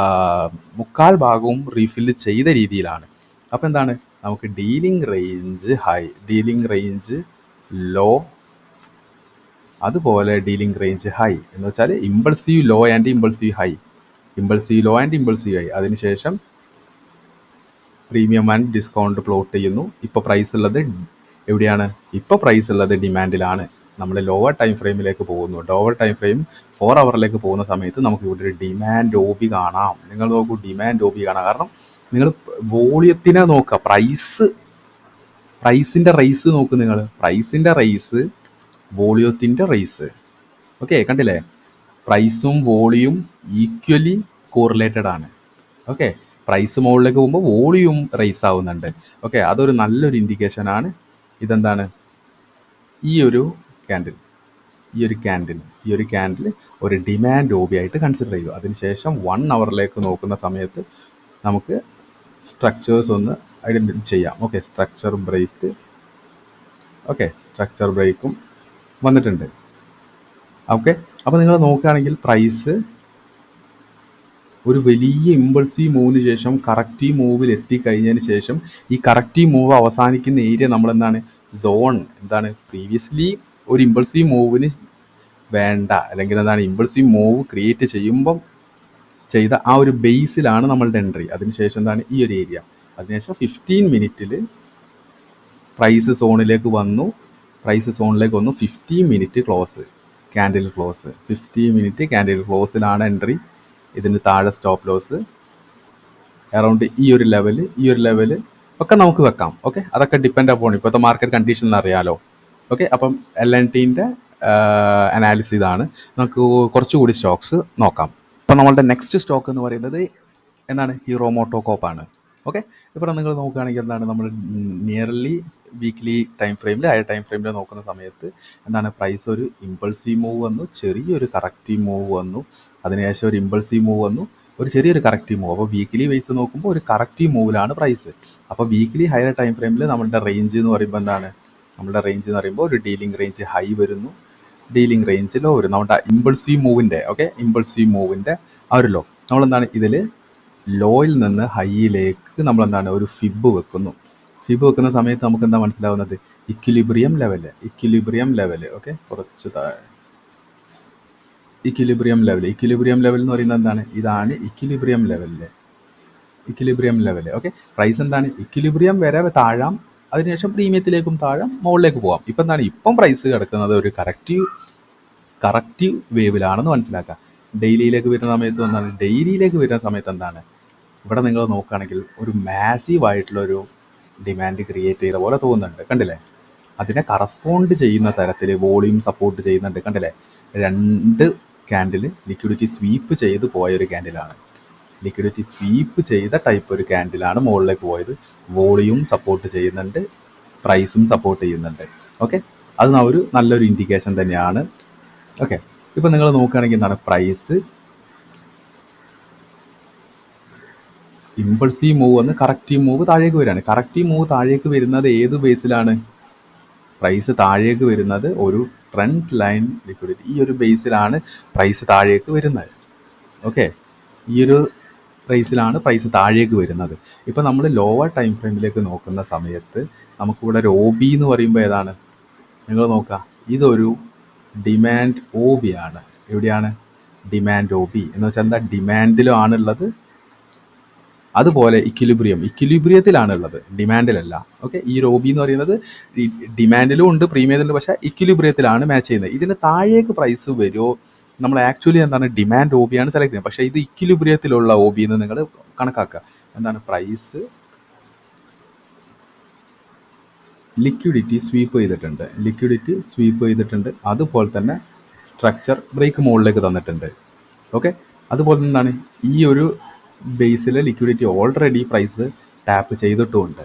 3/4 ഭാഗവും റീഫില്ല് ചെയ്ത രീതിയിലാണ്. അപ്പോൾ എന്താണ്, നമുക്ക് dealing range high, dealing range low, അതുപോലെ ഡീലിംഗ് റേഞ്ച് ഹൈ എന്ന് വെച്ചാൽ impulsive low and impulsive high, അതിനുശേഷം പ്രീമിയം ആൻഡ് ഡിസ്കൗണ്ട് പ്ലോട്ട് ചെയ്യുന്നു. ഇപ്പോൾ പ്രൈസ് ഉള്ളത് എവിടെയാണ്, ഇപ്പോൾ പ്രൈസ് ഉള്ളത് ഡിമാൻഡിലാണ്. നമ്മൾ ലോവർ ടൈം ഫ്രെയിമിലേക്ക് പോകുന്നു. ലോവർ ടൈം ഫ്രെയിം 4 ഹവറിലേക്ക് പോകുന്ന സമയത്ത് നമുക്ക് ഇവിടെ ഒരു ഡിമാൻഡ് OB കാണാം. നിങ്ങൾ നോക്കൂ, ഡിമാൻഡ് OB കാണാം. കാരണം നിങ്ങൾ വോളിയത്തിനെ നോക്കുക, പ്രൈസിൻ്റെ റേസ് നോക്ക് നിങ്ങൾ, പ്രൈസിൻ്റെ റേസ് വോളിയത്തിൻ്റെ റേസ്. ഓക്കെ, കണ്ടില്ലേ, പ്രൈസും വോളിയും ഈക്വലി കോറിലേറ്റഡ് ആണ്. ഓക്കെ, പ്രൈസ് മുകളിലേക്ക് പോകുമ്പോൾ വോളിയും റേസ് ആവുന്നുണ്ട്. ഓക്കെ, അതൊരു നല്ലൊരു ഇൻഡിക്കേഷനാണ്. ഇതെന്താണ്, ഈ ഒരു ക്യാൻഡിൽ ഒരു ഡിമാൻഡ് OB ആയിട്ട് കൺസിഡർ ചെയ്തു. അതിനുശേഷം 1 ഹവറിലേക്ക് നോക്കുന്ന സമയത്ത് നമുക്ക് സ്ട്രക്ചേഴ്സ് ഒന്ന് ഐഡൻറ്റിഫൈ ചെയ്യാം. ഓക്കെ, സ്ട്രക്ചർ ബ്രേക്കും വന്നിട്ടുണ്ട്. ഓക്കെ, അപ്പോൾ നിങ്ങൾ നോക്കുകയാണെങ്കിൽ പ്രൈസ് ഒരു വലിയ ഇമ്പൾസീവ് മൂവിന് ശേഷം കറക്റ്റീവ് മൂവിൽ എത്തിക്കഴിഞ്ഞതിന് ശേഷം ഈ കറക്റ്റീവ് മൂവ് അവസാനിക്കുന്ന ഏരിയ നമ്മളെന്താണ് സോൺ, എന്താണ് പ്രീവിയസ്ലി ഒരു ഇമ്പൾസീവ് മൂവിന് വേണ്ട, അല്ലെങ്കിൽ എന്താണ് ഇമ്പൾസീവ് മൂവ് ക്രിയേറ്റ് ചെയ്യുമ്പം ചെയ്ത ആ ഒരു ബേസിലാണ് നമ്മളുടെ എൻട്രി. അതിനുശേഷം എന്താണ് ഈ ഒരു ഏരിയ. അതിനുശേഷം 15 മിനിറ്റിൽ പ്രൈസ് സോണിലേക്ക് വന്നു. 15 minute candle close 15 minute candle ക്ലോസിലാണ് എൻട്രി. ഇതിന് താഴെ സ്റ്റോപ്പ് ലോസ് അറൗണ്ട് ഈ ഒരു ലെവല് ഒക്കെ നമുക്ക് വെക്കാം. ഓക്കെ, അതൊക്കെ ഡിപ്പെൻഡ് അപ്പോൺ ഇപ്പോഴത്തെ മാർക്കറ്റ് കണ്ടീഷനിൽ അറിയാലോ. ഓക്കെ, അപ്പം LNTൻ്റെ അനാലിസിസ് ഇതാണ്. നമുക്ക് കുറച്ചുകൂടി സ്റ്റോക്സ് നോക്കാം. അപ്പോൾ നമ്മളുടെ നെക്സ്റ്റ് സ്റ്റോക്ക് എന്ന് പറയുന്നത് എന്താണ്, ഹീറോ മോട്ടോകോപ്പാണ്. ഓക്കെ, ഇപ്പോൾ നിങ്ങൾ നോക്കുകയാണെങ്കിൽ എന്താണ്, നമ്മൾ നിയർലി വീക്ക്ലി ടൈം ഫ്രെയിമിൽ ഹയർ ടൈം ഫ്രെയിമിൽ നോക്കുന്ന സമയത്ത് എന്താണ് പ്രൈസ് ഒരു ഇമ്പൾസീവ് മൂവ് വന്നു, ചെറിയൊരു കറക്റ്റീവ് മൂവ് വന്നു, അതിനുശേഷം ഒരു ഇമ്പൾസീവ് മൂവ് വന്നു, ഒരു ചെറിയൊരു കറക്റ്റീവ് മൂവ്. അപ്പോൾ വീക്ക്ലി വെച്ച് നോക്കുമ്പോൾ ഒരു കറക്റ്റീവ് മൂവിലാണ് പ്രൈസ്. അപ്പോൾ വീക്ക്ലി ഹയർ ടൈം ഫ്രെയിമിൽ നമ്മുടെ റേഞ്ച് എന്ന് പറയുമ്പോൾ എന്താണ്, ഒരു ഡീലിംഗ് റേഞ്ച് ഹൈ വരുന്നു, ഡീലിംഗ് റേഞ്ച് ലോ വരും. നമ്മുടെ ഇമ്പൾസീവ് മൂവിൻ്റെ ആ ഒരു ലോ നമ്മളെന്താണ് ഇതിൽ ലോയിൽ നിന്ന് ഹൈയിലേക്ക് നമ്മളെന്താണ് ഒരു ഫിബ് വെക്കുന്ന സമയത്ത് നമുക്ക് എന്താ മനസ്സിലാവുന്നത്, ഇക്വിലിബ്രിയം ലെവൽ. ഓക്കെ, കുറച്ച് താഴെ ഇക്വിലിബ്രിയം ലെവൽ എന്ന് പറയുന്നത് എന്താണ്, ഇതാണ് ഇക്വിലിബ്രിയം ലെവൽ. ഓക്കെ, പ്രൈസ് എന്താണ് ഇക്വിലിബ്രിയം വരെ താഴാം, അതിനുശേഷം പ്രീമിയത്തിലേക്കും താഴാം, മുകളിലേക്ക് പോകാം. ഇപ്പം എന്താണ്, ഇപ്പം പ്രൈസ് കിടക്കുന്നത് ഒരു കറക്റ്റീവ് വേവിലാണെന്ന് മനസ്സിലാക്കുക. ഡെയിലിയിലേക്ക് വരുന്ന സമയത്ത് എന്താണ് ഇവിടെ നിങ്ങൾ നോക്കുകയാണെങ്കിൽ ഒരു മാസീവ് ആയിട്ടുള്ളൊരു ഡിമാൻഡ് ക്രിയേറ്റ് ചെയ്ത പോലെ തോന്നുന്നുണ്ട്. കണ്ടില്ലേ, അതിനെ കറസ്പോണ്ട് ചെയ്യുന്ന തരത്തിൽ വോളിയം സപ്പോർട്ട് ചെയ്യുന്നുണ്ട്. കണ്ടില്ലേ, 2 ക്യാൻഡിൽ ലിക്വിഡിറ്റി സ്വീപ്പ് ചെയ്ത് പോയൊരു ക്യാൻഡിലാണ്, ലിക്വിഡിറ്റി സ്വീപ്പ് ചെയ്ത ടൈപ്പ് ഒരു ക്യാൻഡിലാണ് മുകളിലേക്ക് പോയത്. വോളിയം സപ്പോർട്ട് ചെയ്യുന്നുണ്ട്, പ്രൈസും സപ്പോർട്ട് ചെയ്യുന്നുണ്ട്. ഓക്കെ, അത് ഒരു നല്ലൊരു ഇൻഡിക്കേഷൻ തന്നെയാണ്. ഓക്കെ, ഇപ്പം നിങ്ങൾ നോക്കുകയാണെങ്കിൽ എന്താണ് പ്രൈസ് ഇമ്പൾസീവ് മൂവ് വന്ന് കറക്റ്റീവ് മൂവ് താഴേക്ക് വരികയാണ്. കറക്റ്റീവ് മൂവ് താഴേക്ക് വരുന്നത് ഏത് ബേസിലാണ്? പ്രൈസ് താഴേക്ക് വരുന്നത് ഒരു ട്രെൻഡ് ലൈൻ ലിക്വിഡിറ്റി, ഈ ഒരു ബേസിലാണ് പ്രൈസ് താഴേക്ക് വരുന്നത്. ഓക്കെ, ഈ ഒരു പ്രൈസിലാണ് പ്രൈസ് താഴേക്ക് വരുന്നത്. ഇപ്പം നമ്മൾ ലോവർ ടൈം ഫ്രെയിമിലേക്ക് നോക്കുന്ന സമയത്ത് നമുക്കിവിടെ ഒരു ഒ ബി എന്ന് പറയുമ്പോൾ ഏതാണ്? നിങ്ങൾ നോക്കുക, ഇതൊരു ഡിമാൻഡ് ഒ ബി ആണ്. എവിടെയാണ് ഡിമാൻഡ് ഒ ബി എന്ന് വെച്ചാൽ എന്താ? ഡിമാൻഡിലും ആണുള്ളത്, അതുപോലെ ഇക്വിലിബ്രിയത്തിലാണുള്ളത്, ഡിമാൻഡിലല്ല. ഓക്കെ, ഈ ഒരു ഒ ബി എന്ന് പറയുന്നത് ഡിമാൻഡിലും ഉണ്ട്, പ്രീമിയത്തിലും, പക്ഷേ ഇക്വിലിബ്രിയത്തിലാണ് മാച്ച് ചെയ്യുന്നത്. ഇതിന് താഴേക്ക് പ്രൈസ് വരുമോ? നമ്മൾ ആക്ച്വലി എന്താണ് ഡിമാൻഡ് ഒ ബി ആണ് സെലക്ട് ചെയ്യുന്നത്, പക്ഷേ ഇത് ഇക്വിലിബ്രിയത്തിലുള്ള ഒ ബി എന്ന് നിങ്ങൾ കണക്കാക്കുക. എന്താണ്? പ്രൈസ് ലിക്വിഡിറ്റി സ്വീപ്പ് ചെയ്തിട്ടുണ്ട്, അതുപോലെ തന്നെ സ്ട്രക്ചർ ബ്രേക്ക് മുകളിലേക്ക് തന്നിട്ടുണ്ട്. ഓക്കെ, അതുപോലെ എന്താണ് ഈ ഒരു ബേസിൽ ലിക്വിഡിറ്റി ഓൾറെഡി പ്രൈസ് ടാപ്പ് ചെയ്തിട്ടുമുണ്ട്.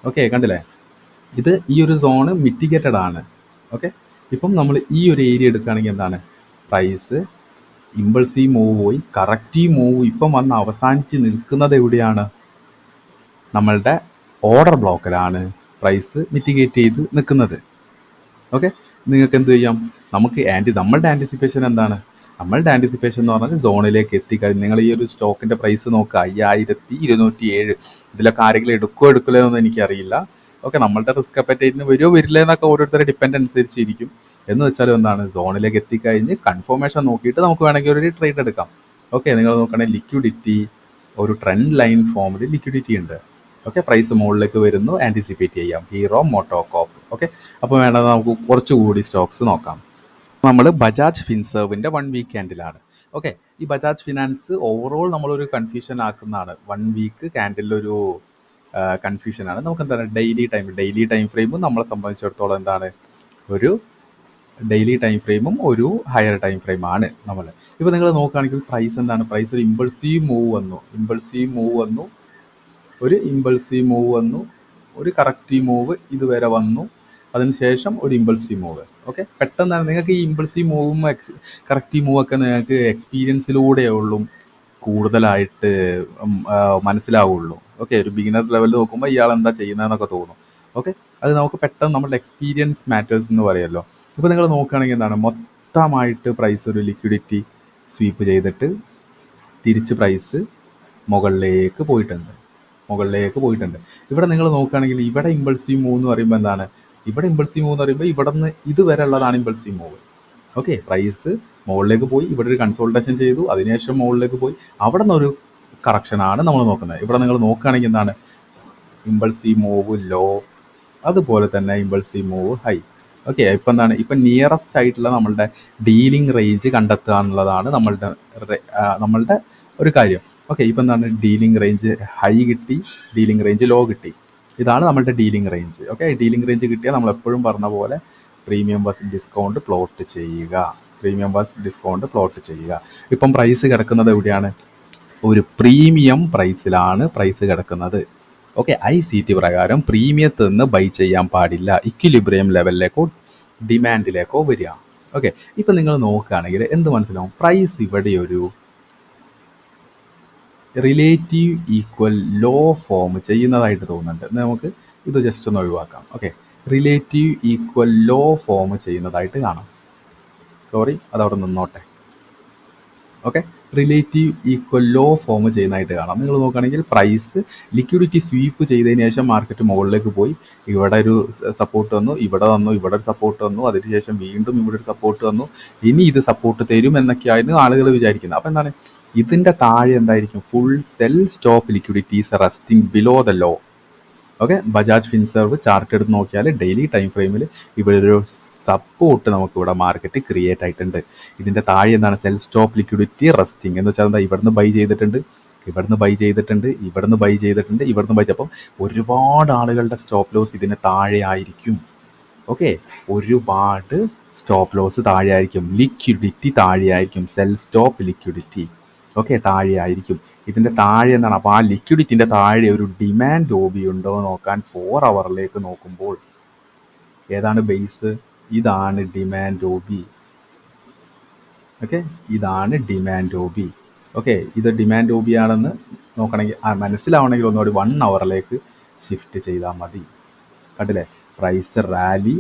ഓക്കെ, കണ്ടില്ലേ? ഇത് ഈ ഒരു സോണ് മിറ്റിഗേറ്റഡ് ആണ്. ഓക്കെ, ഇപ്പം നമ്മൾ ഈ ഒരു ഏരിയ എടുക്കുകയാണെങ്കിൽ എന്താണ്? പ്രൈസ് ഇമ്പൾസീവ് മൂവ് പോയി കറക്റ്റീവ് മൂവ് ഇപ്പം വന്ന് അവസാനിച്ച് നിൽക്കുന്നത് എവിടെയാണ്? നമ്മളുടെ ഓർഡർ ബ്ലോക്കിലാണ് പ്രൈസ് മിറ്റിഗേറ്റ് ചെയ്ത് നിൽക്കുന്നത്. ഓക്കെ, നിങ്ങൾക്ക് എന്ത് ചെയ്യാം? നമുക്ക് നമ്മളുടെ ആൻറ്റിസിപ്പേഷൻ എന്താണ്? നമ്മളുടെ ആൻറ്റിസിപ്പേഷൻ എന്ന് പറഞ്ഞാൽ സോണിലേക്ക് എത്തിക്കഴിഞ്ഞ് നിങ്ങൾ ഈ ഒരു സ്റ്റോക്കിൻ്റെ പ്രൈസ് നോക്കുക, 5207. ഇതിലൊക്കെ ആരെങ്കിലും എടുക്കില്ല എന്നൊന്നും എനിക്കറിയില്ല. ഓക്കെ, നമ്മളുടെ റിസ്ക് അപ്പറ്റൈറ്റിന് വരുമോ വരില്ല എന്നൊക്കെ ഓരോരുത്തരുടെ ഡിപ്പെൻഡ് അനുസരിച്ചിരിക്കും. എന്ന് വെച്ചാൽ എന്താണ്? സോണിലേക്ക് എത്തിക്കഴിഞ്ഞ് കൺഫർമേഷൻ നോക്കിയിട്ട് നമുക്ക് വേണമെങ്കിൽ ഒരു ട്രേഡ് എടുക്കാം. ഓക്കെ, നിങ്ങൾ നോക്കുകയാണെങ്കിൽ ലിക്വിഡിറ്റി ഒരു ട്രെൻഡ് ലൈൻ ഫോമിൽ ലിക്വിഡിറ്റി ഉണ്ട്. ഓക്കെ, പ്രൈസ് മുകളിലേക്ക് വരുന്നു, ആൻറ്റിസിപ്പേറ്റ് ചെയ്യാം. Hero MotoCorp. ഓക്കെ, അപ്പോൾ വേണ്ടത് നമുക്ക് കുറച്ചുകൂടി സ്റ്റോക്സ് നോക്കാം. നമ്മൾ ബജാജ് ഫിൻസർവിൻ്റെ 1 വീക്ക് ക്യാൻഡിലാണ്. ഓക്കെ, ഈ ബജാജ് ഫിനാൻസ് ഓവറോൾ നമ്മളൊരു കൺഫ്യൂഷൻ ആക്കുന്നതാണ്. 1 വീക്ക് ക്യാൻഡിലൊരു കൺഫ്യൂഷനാണ്. നമുക്ക് എന്താണ് ഡെയിലി ടൈം ഫ്രെയിമും നമ്മളെ സംബന്ധിച്ചിടത്തോളം എന്താണ്? ഒരു ഡെയിലി ടൈം ഫ്രെയിമും ഒരു ഹയർ ടൈം ഫ്രെയിമാണ് നമ്മൾ. ഇപ്പോൾ നിങ്ങൾ നോക്കുകയാണെങ്കിൽ പ്രൈസ് എന്താണ്? പ്രൈസ് ഒരു ഇമ്പൾസീവ് മൂവ് വന്നു, ഒരു കറക്റ്റീവ് മൂവ് ഇതുവരെ വന്നു, അതിനുശേഷം ഒരു ഇമ്പൾസീവ് മൂവ്. ഓക്കെ, പെട്ടെന്ന് നിങ്ങൾക്ക് ഈ ഇമ്പൾസീവ് മൂവും കറക്റ്റീവ് മൂവൊക്കെ നിങ്ങൾക്ക് എക്സ്പീരിയൻസിലൂടെ ഉള്ളൂ കൂടുതലായിട്ട് മനസ്സിലാവുള്ളൂ. ഓക്കെ, ഒരു ബിഗിനർ ലെവലിൽ നോക്കുമ്പോൾ ഇയാൾ എന്താ ചെയ്യുന്നതെന്നൊക്കെ തോന്നും. ഓക്കെ, അത് നമുക്ക് പെട്ടെന്ന് നമ്മുടെ എക്സ്പീരിയൻസ് മാറ്റേഴ്സ് എന്ന് പറയുമല്ലോ. ഇപ്പോൾ നിങ്ങൾ നോക്കുകയാണെങ്കിൽ എന്താണ്? മൊത്തമായിട്ട് പ്രൈസ് ഒരു ലിക്വിഡിറ്റി സ്വീപ്പ് ചെയ്തിട്ട് തിരിച്ച് പ്രൈസ് മുകളിലേക്ക് പോയിട്ടുണ്ട്. ഇവിടെ നിങ്ങൾ നോക്കുകയാണെങ്കിൽ ഇവിടെ ഇമ്പൾസീവ് മൂവ് എന്ന് പറയുമ്പോൾ എന്താണ്? ഇവിടെ നിന്ന് ഇതുവരെ ഉള്ളതാണ് ഇമ്പൾസീവ് മൂവ്. ഓക്കെ, പ്രൈസ് മുകളിലേക്ക് പോയി, ഇവിടെ ഒരു കൺസോൾട്ടേഷൻ ചെയ്തു, അതിനുശേഷം മുകളിലേക്ക് പോയി, അവിടെ നിന്നൊരു കറക്ഷനാണ് നമ്മൾ നോക്കുന്നത്. ഇവിടെ നിങ്ങൾ നോക്കുകയാണെങ്കിൽ എന്താണ്? ഇമ്പൾസീവ് മൂവ് ലോ, അതുപോലെ തന്നെ ഇമ്പൾസീവ് മൂവ് ഹൈ. ഓക്കെ, ഇപ്പം എന്താണ്? ഇപ്പം നിയറസ്റ്റ് ആയിട്ടുള്ള നമ്മളുടെ ഡീലിംഗ് റേഞ്ച് കണ്ടെത്തുക എന്നുള്ളതാണ് നമ്മളുടെ ഒരു കാര്യം. ഓക്കെ, ഇപ്പം എന്താണ്? ഡീലിംഗ് റേഞ്ച് ഹൈ കിട്ടി, ഡീലിംഗ് റേഞ്ച് ലോ കിട്ടി. ഇതാണ് നമ്മളുടെ dealing range. Okay, dealing range കിട്ടിയാൽ നമ്മൾ എപ്പോഴും പറഞ്ഞ പോലെ പ്രീമിയം വേഴ്സസ് ഡിസ്കൗണ്ട് പ്ലോട്ട് ചെയ്യുക. ഇപ്പം പ്രൈസ് കിടക്കുന്നത് എവിടെയാണ്? ഒരു പ്രീമിയം പ്രൈസിലാണ് പ്രൈസ് കിടക്കുന്നത്. ഓക്കെ, ICT പ്രകാരം പ്രീമിയത്തിൽ നിന്ന് ബൈ ചെയ്യാൻ പാടില്ല, ഇക്വിലിബ്രിയം ലെവലിലേക്കോ ഡിമാൻഡിലേക്കോ വരിക. ഓക്കെ, ഇപ്പം നിങ്ങൾ നോക്കുകയാണെങ്കിൽ എന്ത് മനസ്സിലാവും? പ്രൈസ് ഇവിടെ ഒരു റിലേറ്റീവ് ഈക്വൽ ലോ ഫോം ചെയ്യുന്നതായിട്ട് തോന്നുന്നുണ്ട്. നമുക്ക് ഇത് ജസ്റ്റ് ഒന്ന് ഒഴിവാക്കാം. Okay, relative equal low form ചെയ്യുന്നതായിട്ട് കാണാം. അതവിടെ നിന്നോട്ടെ. Okay, relative equal low form ചെയ്യുന്നതായിട്ട് കാണാം. നിങ്ങൾ നോക്കുകയാണെങ്കിൽ പ്രൈസ് ലിക്വിഡിറ്റി സ്വീപ്പ് ചെയ്തതിന് ശേഷം മാർക്കറ്റ് മുകളിലേക്ക് പോയി, ഇവിടെ ഒരു സപ്പോർട്ട് വന്നു, ഇവിടെ ഒരു സപ്പോർട്ട് വന്നു, അതിനുശേഷം വീണ്ടും ഇവിടെ ഒരു സപ്പോർട്ട് വന്നു. ഇനി ഇത് സപ്പോർട്ട് തരും എന്നൊക്കെയായിരുന്നു ആളുകൾ വിചാരിക്കുന്നത്. അപ്പോൾ എന്താണ്? ഇതിൻ്റെ താഴെ എന്തായിരിക്കും? Full sell stop liquidities resting below the low. Okay, Bajaj Finserv chart എടുത്ത് നോക്കിയാൽ ഡെയിലി ടൈം ഫ്രെയിമിൽ ഇവിടെ ഒരു സപ്പോർട്ട് നമുക്കിവിടെ മാർക്കറ്റ് ക്രിയേറ്റ് ആയിട്ടുണ്ട്. ഇതിൻ്റെ താഴെ എന്താണ്? സെൽ സ്റ്റോപ്പ് ലിക്വിഡിറ്റി റെസ്റ്റിംഗ് എന്ന് വെച്ചാൽ എന്താ? ഇവിടുന്ന് ബൈ ചെയ്തിട്ടുണ്ട്, അപ്പം ഒരുപാട് ആളുകളുടെ സ്റ്റോപ്പ് ലോസ് ഇതിന് താഴെ ആയിരിക്കും. ഓക്കെ, ഒരുപാട് സ്റ്റോപ്പ് ലോസ് താഴെ ആയിരിക്കും, ലിക്വിഡിറ്റി താഴെ ആയിരിക്കും, സെൽ സ്റ്റോപ്പ് ലിക്വിഡിറ്റി ഓക്കെ താഴെ ആയിരിക്കും. ഇതിൻ്റെ താഴെ എന്താണ്? അപ്പോൾ ആ ലിക്വിഡിറ്റിൻ്റെ താഴെ ഒരു ഡിമാൻഡ് OB ഉണ്ടോ നോക്കാൻ 4 ഹവറിലേക്ക് നോക്കുമ്പോൾ ഏതാണ് ബേസ്? ഇതാണ് ഡിമാൻഡ് OB. ഓക്കെ, ഇതാണ് ഡിമാൻഡ് ഒ ബി. ഓക്കെ, ഇത് ഡിമാൻഡ് ഒ ബി ആണെന്ന് നോക്കണമെങ്കിൽ മനസ്സിലാവണമെങ്കിൽ ഒന്നുകൂടി 1 അവറിലേക്ക് ഷിഫ്റ്റ് ചെയ്താൽ മതി. കണ്ടില്ലേ, പ്രൈസ് റാലി,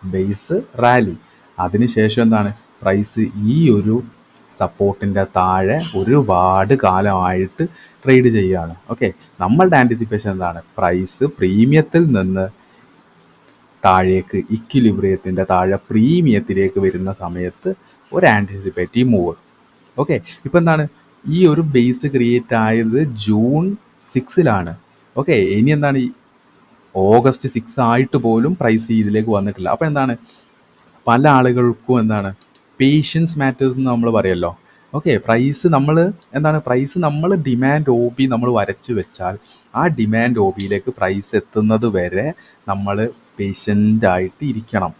ബേസ് റാലി, അതിനുശേഷം എന്താണ്, പ്രൈസ് ഈ ഒരു സപ്പോർട്ടിൻ്റെ താഴെ ഒരുപാട് കാലമായിട്ട് ട്രേഡ് ചെയ്യുകയാണ്. ഓക്കെ, നമ്മളുടെ ആൻറ്റിസിപ്പേഷൻ എന്താണ്, പ്രൈസ് പ്രീമിയത്തിൽ നിന്ന് താഴേക്ക് ഇക്വിലിബ്രിയത്തിൻ്റെ താഴെ പ്രീമിയത്തിലേക്ക് വരുന്ന സമയത്ത് ഒരു ആൻറ്റിസിപ്പേറ്റീവ് മൂവ്. ഓക്കെ, ഇപ്പം എന്താണ്, ഈ ഒരു ബേസ് ക്രിയേറ്റ് ആയത് ജൂൺ 6-ലാണ്. ഓക്കെ, ഇനി എന്താണ്, ഓഗസ്റ്റ് 6 ആയിട്ട് പോലും പ്രൈസ് ഇതിലേക്ക് വന്നിട്ടില്ല. അപ്പോൾ എന്താണ്, പല ആളുകൾക്കും എന്താണ്, പേഷ്യൻസ് മാറ്റേഴ്സ് എന്ന് നമ്മൾ പറയല്ലോ. ഓക്കെ, പ്രൈസ് നമ്മൾ ഡിമാൻഡ് ഒ ബി നമ്മൾ വരച്ചു വെച്ചാൽ ആ ഡിമാൻഡ് ഒ ബിയിലേക്ക് പ്രൈസ് എത്തുന്നത് വരെ നമ്മൾ പേഷ്യൻ്റായിട്ട് ഇരിക്കണം.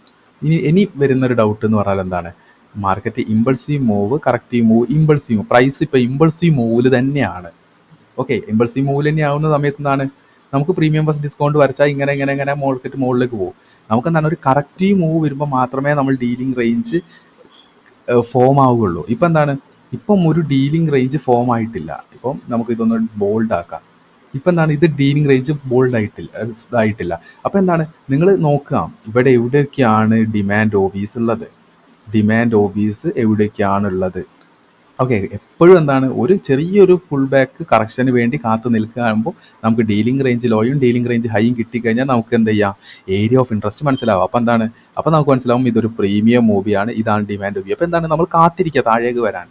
ഇനി വരുന്നൊരു ഡൗട്ട് എന്ന് പറഞ്ഞാൽ എന്താണ്, market impulsive move, corrective move, impulsive move, price ഇപ്പോൾ ഇമ്പൾസീവ് മൂവിൽ തന്നെയാണ്. ഓക്കെ, ഇമ്പൾസീവ് മൂവിൽ തന്നെ ആവുന്ന സമയത്ത് എന്താണ്, നമുക്ക് പ്രീമിയം ബസ് ഡിസ്കൗണ്ട് വരച്ചാൽ ഇങ്ങനെ മാർക്കറ്റ് മുകളിലേക്ക് പോകും. നമുക്കെന്താണ്, ഒരു കറക്റ്റീവ് മൂവ് വരുമ്പോൾ മാത്രമേ നമ്മൾ ഡീലിംഗ് റേഞ്ച് ഫോം ആവുകയുള്ളൂ. ഇപ്പം എന്താണ്, ഇപ്പം ഒരു ഡീലിംഗ് റേഞ്ച് ഫോം ആയിട്ടില്ല. ഇപ്പം നമുക്ക് ഇതൊന്ന് ബോൾഡ് ആക്കാം. ഇപ്പം എന്താണ്, ഇത് ഡീലിംഗ് റേഞ്ച് ബോൾഡ് ഇതായിട്ടില്ല. അപ്പം എന്താണ്, നിങ്ങൾ നോക്കുക ഇവിടെ എവിടെയൊക്കെയാണ് ഡിമാൻഡ് ഓബീസ് ഉള്ളത്, ഡിമാൻഡ് ഓബീസ് എവിടെയൊക്കെയാണുള്ളത്. ഓക്കെ, എപ്പോഴും എന്താണ്, ഒരു ചെറിയൊരു ഫുൾ ബാക്ക് കറക്ഷന് വേണ്ടി കാത്തു നിൽക്കുകയാകുമ്പോൾ നമുക്ക് ഡീലിംഗ് റേഞ്ച് ലോയും ഡീലിംഗ് റേഞ്ച് ഹൈയും കിട്ടിക്കഴിഞ്ഞാൽ നമുക്ക് എന്ത് ചെയ്യാം, ഏരിയ ഓഫ് ഇൻട്രസ്റ്റ് മനസ്സിലാവും. അപ്പോൾ എന്താണ്, അപ്പോൾ നമുക്ക് മനസ്സിലാവും ഇതൊരു പ്രീമിയം മൂവിയാണ്, ഇതാണ് ഡിമാൻഡ് മൂവി. അപ്പോൾ എന്താണ്, നമ്മൾ കാത്തിരിക്കുക താഴേക്ക് വരാൻ.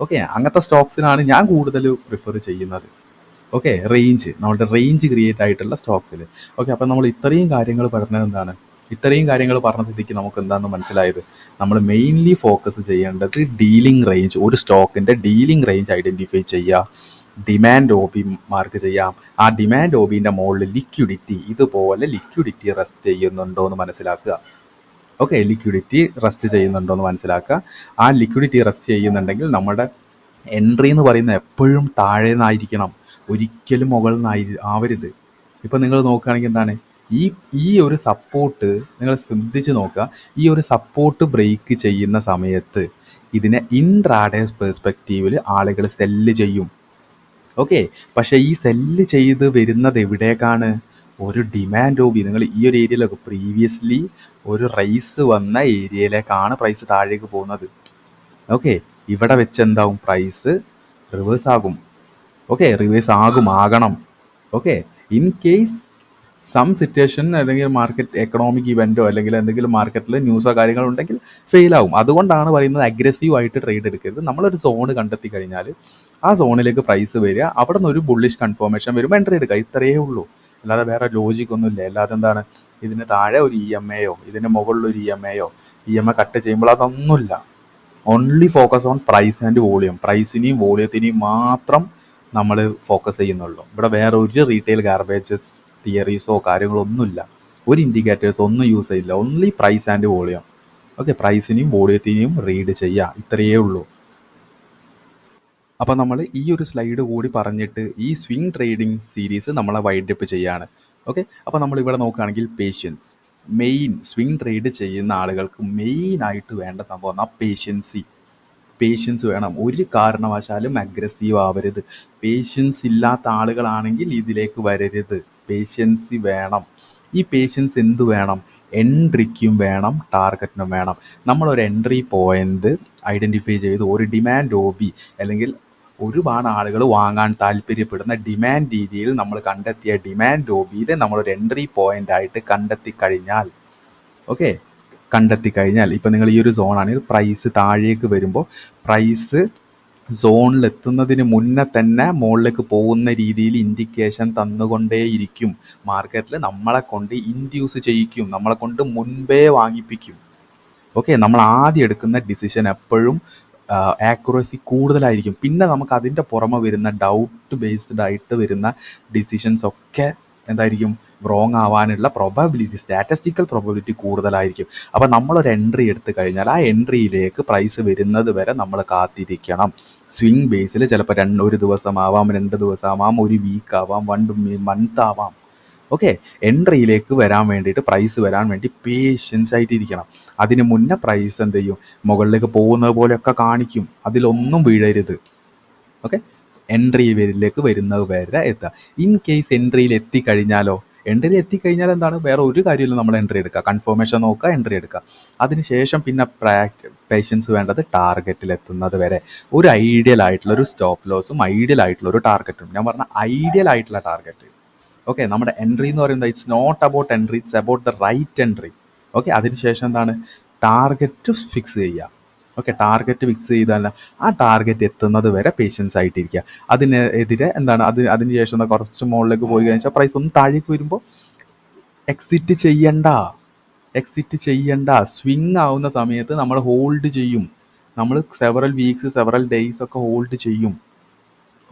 ഓക്കെ, അങ്ങനത്തെ സ്റ്റോക്സിനാണ് ഞാൻ കൂടുതൽ പ്രിഫർ ചെയ്യുന്നത്. ഓക്കെ, നമ്മളുടെ റേഞ്ച് ക്രിയേറ്റ് ആയിട്ടുള്ള സ്റ്റോക്സിൽ. ഓക്കെ, അപ്പം നമ്മൾ ഇത്രയും കാര്യങ്ങൾ പറഞ്ഞത് എന്താണ്, ഇത്രയും കാര്യങ്ങൾ പറഞ്ഞ സ്ഥിതിക്ക് നമുക്ക് എന്താണെന്ന് മനസ്സിലായത്, നമ്മൾ മെയിൻലി ഫോക്കസ് ചെയ്യേണ്ടത് ഡീലിംഗ് റേഞ്ച്, ഒരു സ്റ്റോക്കിൻ്റെ ഡീലിംഗ് റേഞ്ച് ഐഡൻറ്റിഫൈ ചെയ്യുക, ഡിമാൻഡ് ഒ ബി മാർക്ക് ചെയ്യാം. ആ ഡിമാൻഡ് ഒ ബിൻ്റെ മുകളിൽ ഇതുപോലെ ലിക്വിഡിറ്റി റെസ്റ്റ് ചെയ്യുന്നുണ്ടോ എന്ന് മനസ്സിലാക്കുക. ഓക്കെ, ലിക്വിഡിറ്റി റെസ്റ്റ് ചെയ്യുന്നുണ്ടോ എന്ന് മനസ്സിലാക്കുക. ആ ലിക്വിഡിറ്റി റെസ്റ്റ് ചെയ്യുന്നുണ്ടെങ്കിൽ നമ്മുടെ എൻട്രി എന്ന് പറയുന്നത് എപ്പോഴും താഴെ നിന്നായിരിക്കണം, ഒരിക്കലും മുകളിൽ നിന്ന് ആവരുത്. ഇപ്പം നിങ്ങൾ നോക്കുകയാണെങ്കിൽ എന്താണ്, ഈ ഒരു സപ്പോർട്ട് നിങ്ങൾ ശ്രദ്ധിച്ച് നോക്കുക, ഈ ഒരു സപ്പോർട്ട് ബ്രേക്ക് ചെയ്യുന്ന സമയത്ത് ഇതിനെ ഇൻട്രാഡേ പെർസ്പെക്റ്റീവിൽ ആളുകൾ സെല്ല് ചെയ്യും. ഓക്കെ, പക്ഷേ ഈ സെല്ല് ചെയ്ത് വരുന്നത് എവിടേക്കാണ്, ഒരു ഡിമാൻഡ് ഒ ബി, നിങ്ങൾ ഈ ഒരു ഏരിയയിലൊക്കെ പ്രീവിയസ്ലി ഒരു റൈസ് വന്ന ഏരിയയിലേക്കാണ് പ്രൈസ് താഴേക്ക് പോകുന്നത്. ഓക്കെ, ഇവിടെ വെച്ച് എന്താവും, പ്രൈസ് റിവേഴ്സ് ആകും. ഓക്കെ, റിവേഴ്സ് ആകണം. Okay, in case some situation അല്ലെങ്കിൽ മാർക്കറ്റ് എക്കണോമിക് ഇവൻറ്റോ അല്ലെങ്കിൽ എന്തെങ്കിലും മാർക്കറ്റിൽ ന്യൂസോ കാര്യങ്ങളോ ഉണ്ടെങ്കിൽ ഫെയിലാവും. അതുകൊണ്ടാണ് പറയുന്നത് അഗ്രസീവായിട്ട് ട്രേഡ് എടുക്കരുത്. നമ്മളൊരു സോണ് കണ്ടെത്തി കഴിഞ്ഞാൽ ആ സോണിലേക്ക് പ്രൈസ് വരിക, അവിടെ നിന്ന് ഒരു ബുള്ളിഷ് കൺഫർമേഷൻ വരുമ്പോൾ എൻട്രി എടുക്കുക, ഇത്രയേ ഉള്ളൂ. അല്ലാതെ വേറെ ലോജിക് ഒന്നുമില്ല. അല്ലാതെ എന്താണ്, ഇതിന് താഴെ ഒരു ഇ എം എയോ ഇതിന് മുകളിലൊരു ഇ എം എ കട്ട് ചെയ്യുമ്പോൾ അതൊന്നുമില്ല. Only focus on price and volume, പ്രൈസിനെയും വോളിയത്തിനെയും മാത്രം നമ്മൾ ഫോക്കസ് ചെയ്യുന്നുള്ളൂ. ഇവിടെ വേറെ ഒരു റീറ്റെയിൽ ഗാർബേജസ് തിയറീസോ കാര്യങ്ങളോ ഒന്നുമില്ല, ഒരു ഇൻഡിക്കേറ്റേഴ്സ് ഒന്നും യൂസ് ചെയ്യില്ല. Only price and volume. Okay, പ്രൈസിനെയും വോളിയത്തിനെയും റീഡ് ചെയ്യുക, ഇത്രയേ ഉള്ളൂ. അപ്പോൾ നമ്മൾ ഈ ഒരു സ്ലൈഡ് കൂടി പറഞ്ഞിട്ട് ഈ സ്വിംഗ് ട്രേഡിംഗ് സീരീസ് നമ്മളെ വൈൻഡപ്പ് ചെയ്യാണ്. ഓക്കെ, അപ്പോൾ നമ്മളിവിടെ നോക്കുകയാണെങ്കിൽ പേഷ്യൻസ്, മെയിൻ സ്വിംഗ് ട്രേഡ് ചെയ്യുന്ന ആളുകൾക്ക് മെയിനായിട്ട് വേണ്ട സംഭവം എന്നാൽ പേഷ്യൻസ് വേണം. ഒരു കാരണവശാലും അഗ്രസീവ് ആവരുത്. പേഷ്യൻസ് ഇല്ലാത്ത ആളുകളാണെങ്കിൽ ഇതിലേക്ക് വരരുത്. പേഷ്യൻസ് വേണം. ഈ പേഷ്യൻസ് എന്ത് വേണം, എൻട്രിക്കും വേണം, ടാർഗറ്റിനും വേണം. നമ്മളൊരു എൻട്രി പോയിന്റ് ഐഡൻറ്റിഫൈ ചെയ്ത് ഒരു ഡിമാൻഡ് ഒ ബി അല്ലെങ്കിൽ ഒരുപാട് ആളുകൾ വാങ്ങാൻ താല്പര്യപ്പെടുന്ന ഡിമാൻഡ് രീതിയിൽ നമ്മൾ കണ്ടെത്തിയ ഡിമാൻഡ് ഒ ബിയിൽ നമ്മളൊരു എൻട്രി പോയിന്റ് ആയിട്ട് കണ്ടെത്തി കഴിഞ്ഞാൽ ഇപ്പം നിങ്ങൾ ഈ ഒരു സോണാണെങ്കിൽ പ്രൈസ് താഴേക്ക് വരുമ്പോൾ പ്രൈസ് സോണിലെത്തുന്നതിന് മുന്നേ തന്നെ മുകളിലേക്ക് പോകുന്ന രീതിയിൽ ഇൻഡിക്കേഷൻ തന്നുകൊണ്ടേയിരിക്കും. മാർക്കറ്റിൽ നമ്മളെ കൊണ്ട് ഇൻഡ്യൂസ് ചെയ്യിക്കും, നമ്മളെ കൊണ്ട് മുൻപേ വാങ്ങിപ്പിക്കും. ഓക്കെ, നമ്മൾ ആദ്യം എടുക്കുന്ന ഡിസിഷൻ എപ്പോഴും ആക്യുറസി കൂടുതലായിരിക്കും. പിന്നെ നമുക്ക് അതിൻ്റെ പുറമെ വരുന്ന ഡൗട്ട് ബേസ്ഡ് ആയിട്ട് വരുന്ന ഡിസിഷൻസ് ഒക്കെ എന്തായിരിക്കും, റോങ് ആവാനുള്ള സ്റ്റാറ്റിസ്റ്റിക്കൽ പ്രോബബിലിറ്റി കൂടുതലായിരിക്കും. അപ്പോൾ നമ്മളൊരു എൻട്രി എടുത്തു കഴിഞ്ഞാൽ ആ എൻട്രിയിലേക്ക് പ്രൈസ് വരുന്നത് വരെ നമ്മൾ കാത്തിരിക്കണം. സ്വിംഗ് ബേസിൽ ചിലപ്പോൾ ഒരു ദിവസം ആവാം, 2 ദിവസം ആവാം, ഒരു വീക്ക് ആവാം, 1 മന്ത് ആവാം. ഓക്കെ. എൻട്രിയിലേക്ക് വരാൻ വേണ്ടിയിട്ട്, പ്രൈസ് വരാൻ വേണ്ടി പേഷ്യൻസ് ആയിട്ട് ഇരിക്കണം. അതിന് മുന്നേ പ്രൈസ് എന്ത് ചെയ്യും, മുകളിലേക്ക് പോകുന്നത് പോലെയൊക്കെ കാണിക്കും. അതിലൊന്നും വീഴരുത്. ഓക്കെ. എൻട്രിയിലേക്ക് വരുന്നത് വരെ എത്തുക. ഇൻ കേസ് എൻട്രിയിൽ എത്തിക്കഴിഞ്ഞാലോ, എൻട്രിയിൽ എത്തിക്കഴിഞ്ഞാൽ എന്താണ്, വേറെ ഒരു കാര്യമില്ല, നമ്മൾ എൻട്രി എടുക്കുക, കൺഫർമേഷൻ നോക്കുക, എൻട്രി എടുക്കുക. അതിനുശേഷം പിന്നെ പേഷ്യൻസ് വേണ്ടത് ടാർഗറ്റിൽ എത്തുന്നത് വരെ ഒരു ഐഡിയൽ ആയിട്ടുള്ള ഒരു സ്റ്റോപ്പ് ലോസും ഐഡിയൽ ആയിട്ടുള്ള ഒരു ടാർഗറ്റും. ഞാൻ പറഞ്ഞ ഐഡിയൽ ആയിട്ടുള്ള ടാർഗറ്റ്. ഓക്കെ. നമ്മുടെ എൻട്രി എന്ന് പറയുന്നത് it's not about entry, it's about the right entry. Okay. അതിനുശേഷം എന്താണ്, ടാർഗറ്റ് ഫിക്സ് ചെയ്യുക. ഓക്കെ. ടാർഗറ്റ് ഫിക്സ് ചെയ്താൽ ആ ടാർഗറ്റ് എത്തുന്നത് വരെ പേഷ്യൻസ് ആയിട്ടിരിക്കുക. അതിനെതിരെ എന്താണ്, അതിന് ശേഷം കുറച്ച് മുകളിലേക്ക് പോയി കഴിഞ്ഞാൽ പ്രൈസ് ഒന്ന് താഴേക്ക് വരുമ്പോൾ എക്സിറ്റ് ചെയ്യണ്ട. സ്വിങ് ആവുന്ന സമയത്ത് നമ്മൾ ഹോൾഡ് ചെയ്യും. നമ്മൾ സെവറൽ വീക്സ്, സെവറൽ ഡേയ്സ് ഒക്കെ ഹോൾഡ് ചെയ്യും.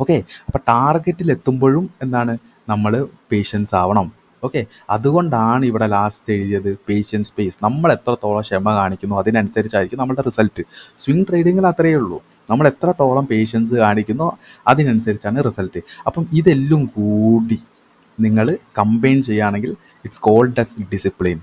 ഓക്കെ. അപ്പോൾ ടാർഗറ്റിൽ എത്തുമ്പോഴും എന്താണ്, നമ്മൾ പേഷ്യൻസ് ആവണം. ഓക്കെ. അതുകൊണ്ടാണ് ഇവിടെ ലാസ്റ്റ് എഴുതിയത് പേഷ്യൻസ് പേസ്. നമ്മൾ എത്രത്തോളം ക്ഷമ കാണിക്കുന്നു അതിനനുസരിച്ചായിരിക്കും നമ്മുടെ റിസൾട്ട്. സ്വിംഗ് ട്രേഡിങ്ങിൽ അത്രയേ ഉള്ളൂ. നമ്മൾ എത്രത്തോളം പേഷ്യൻസ് കാണിക്കുന്നോ അതിനനുസരിച്ചാണ് റിസൾട്ട്. അപ്പം ഇതെല്ലാം കൂടി നിങ്ങൾ കമ്പൈൻ ചെയ്യുകയാണെങ്കിൽ ഇറ്റ്സ് കോൾഡ് ആസ് ഡിസിപ്ലിൻ.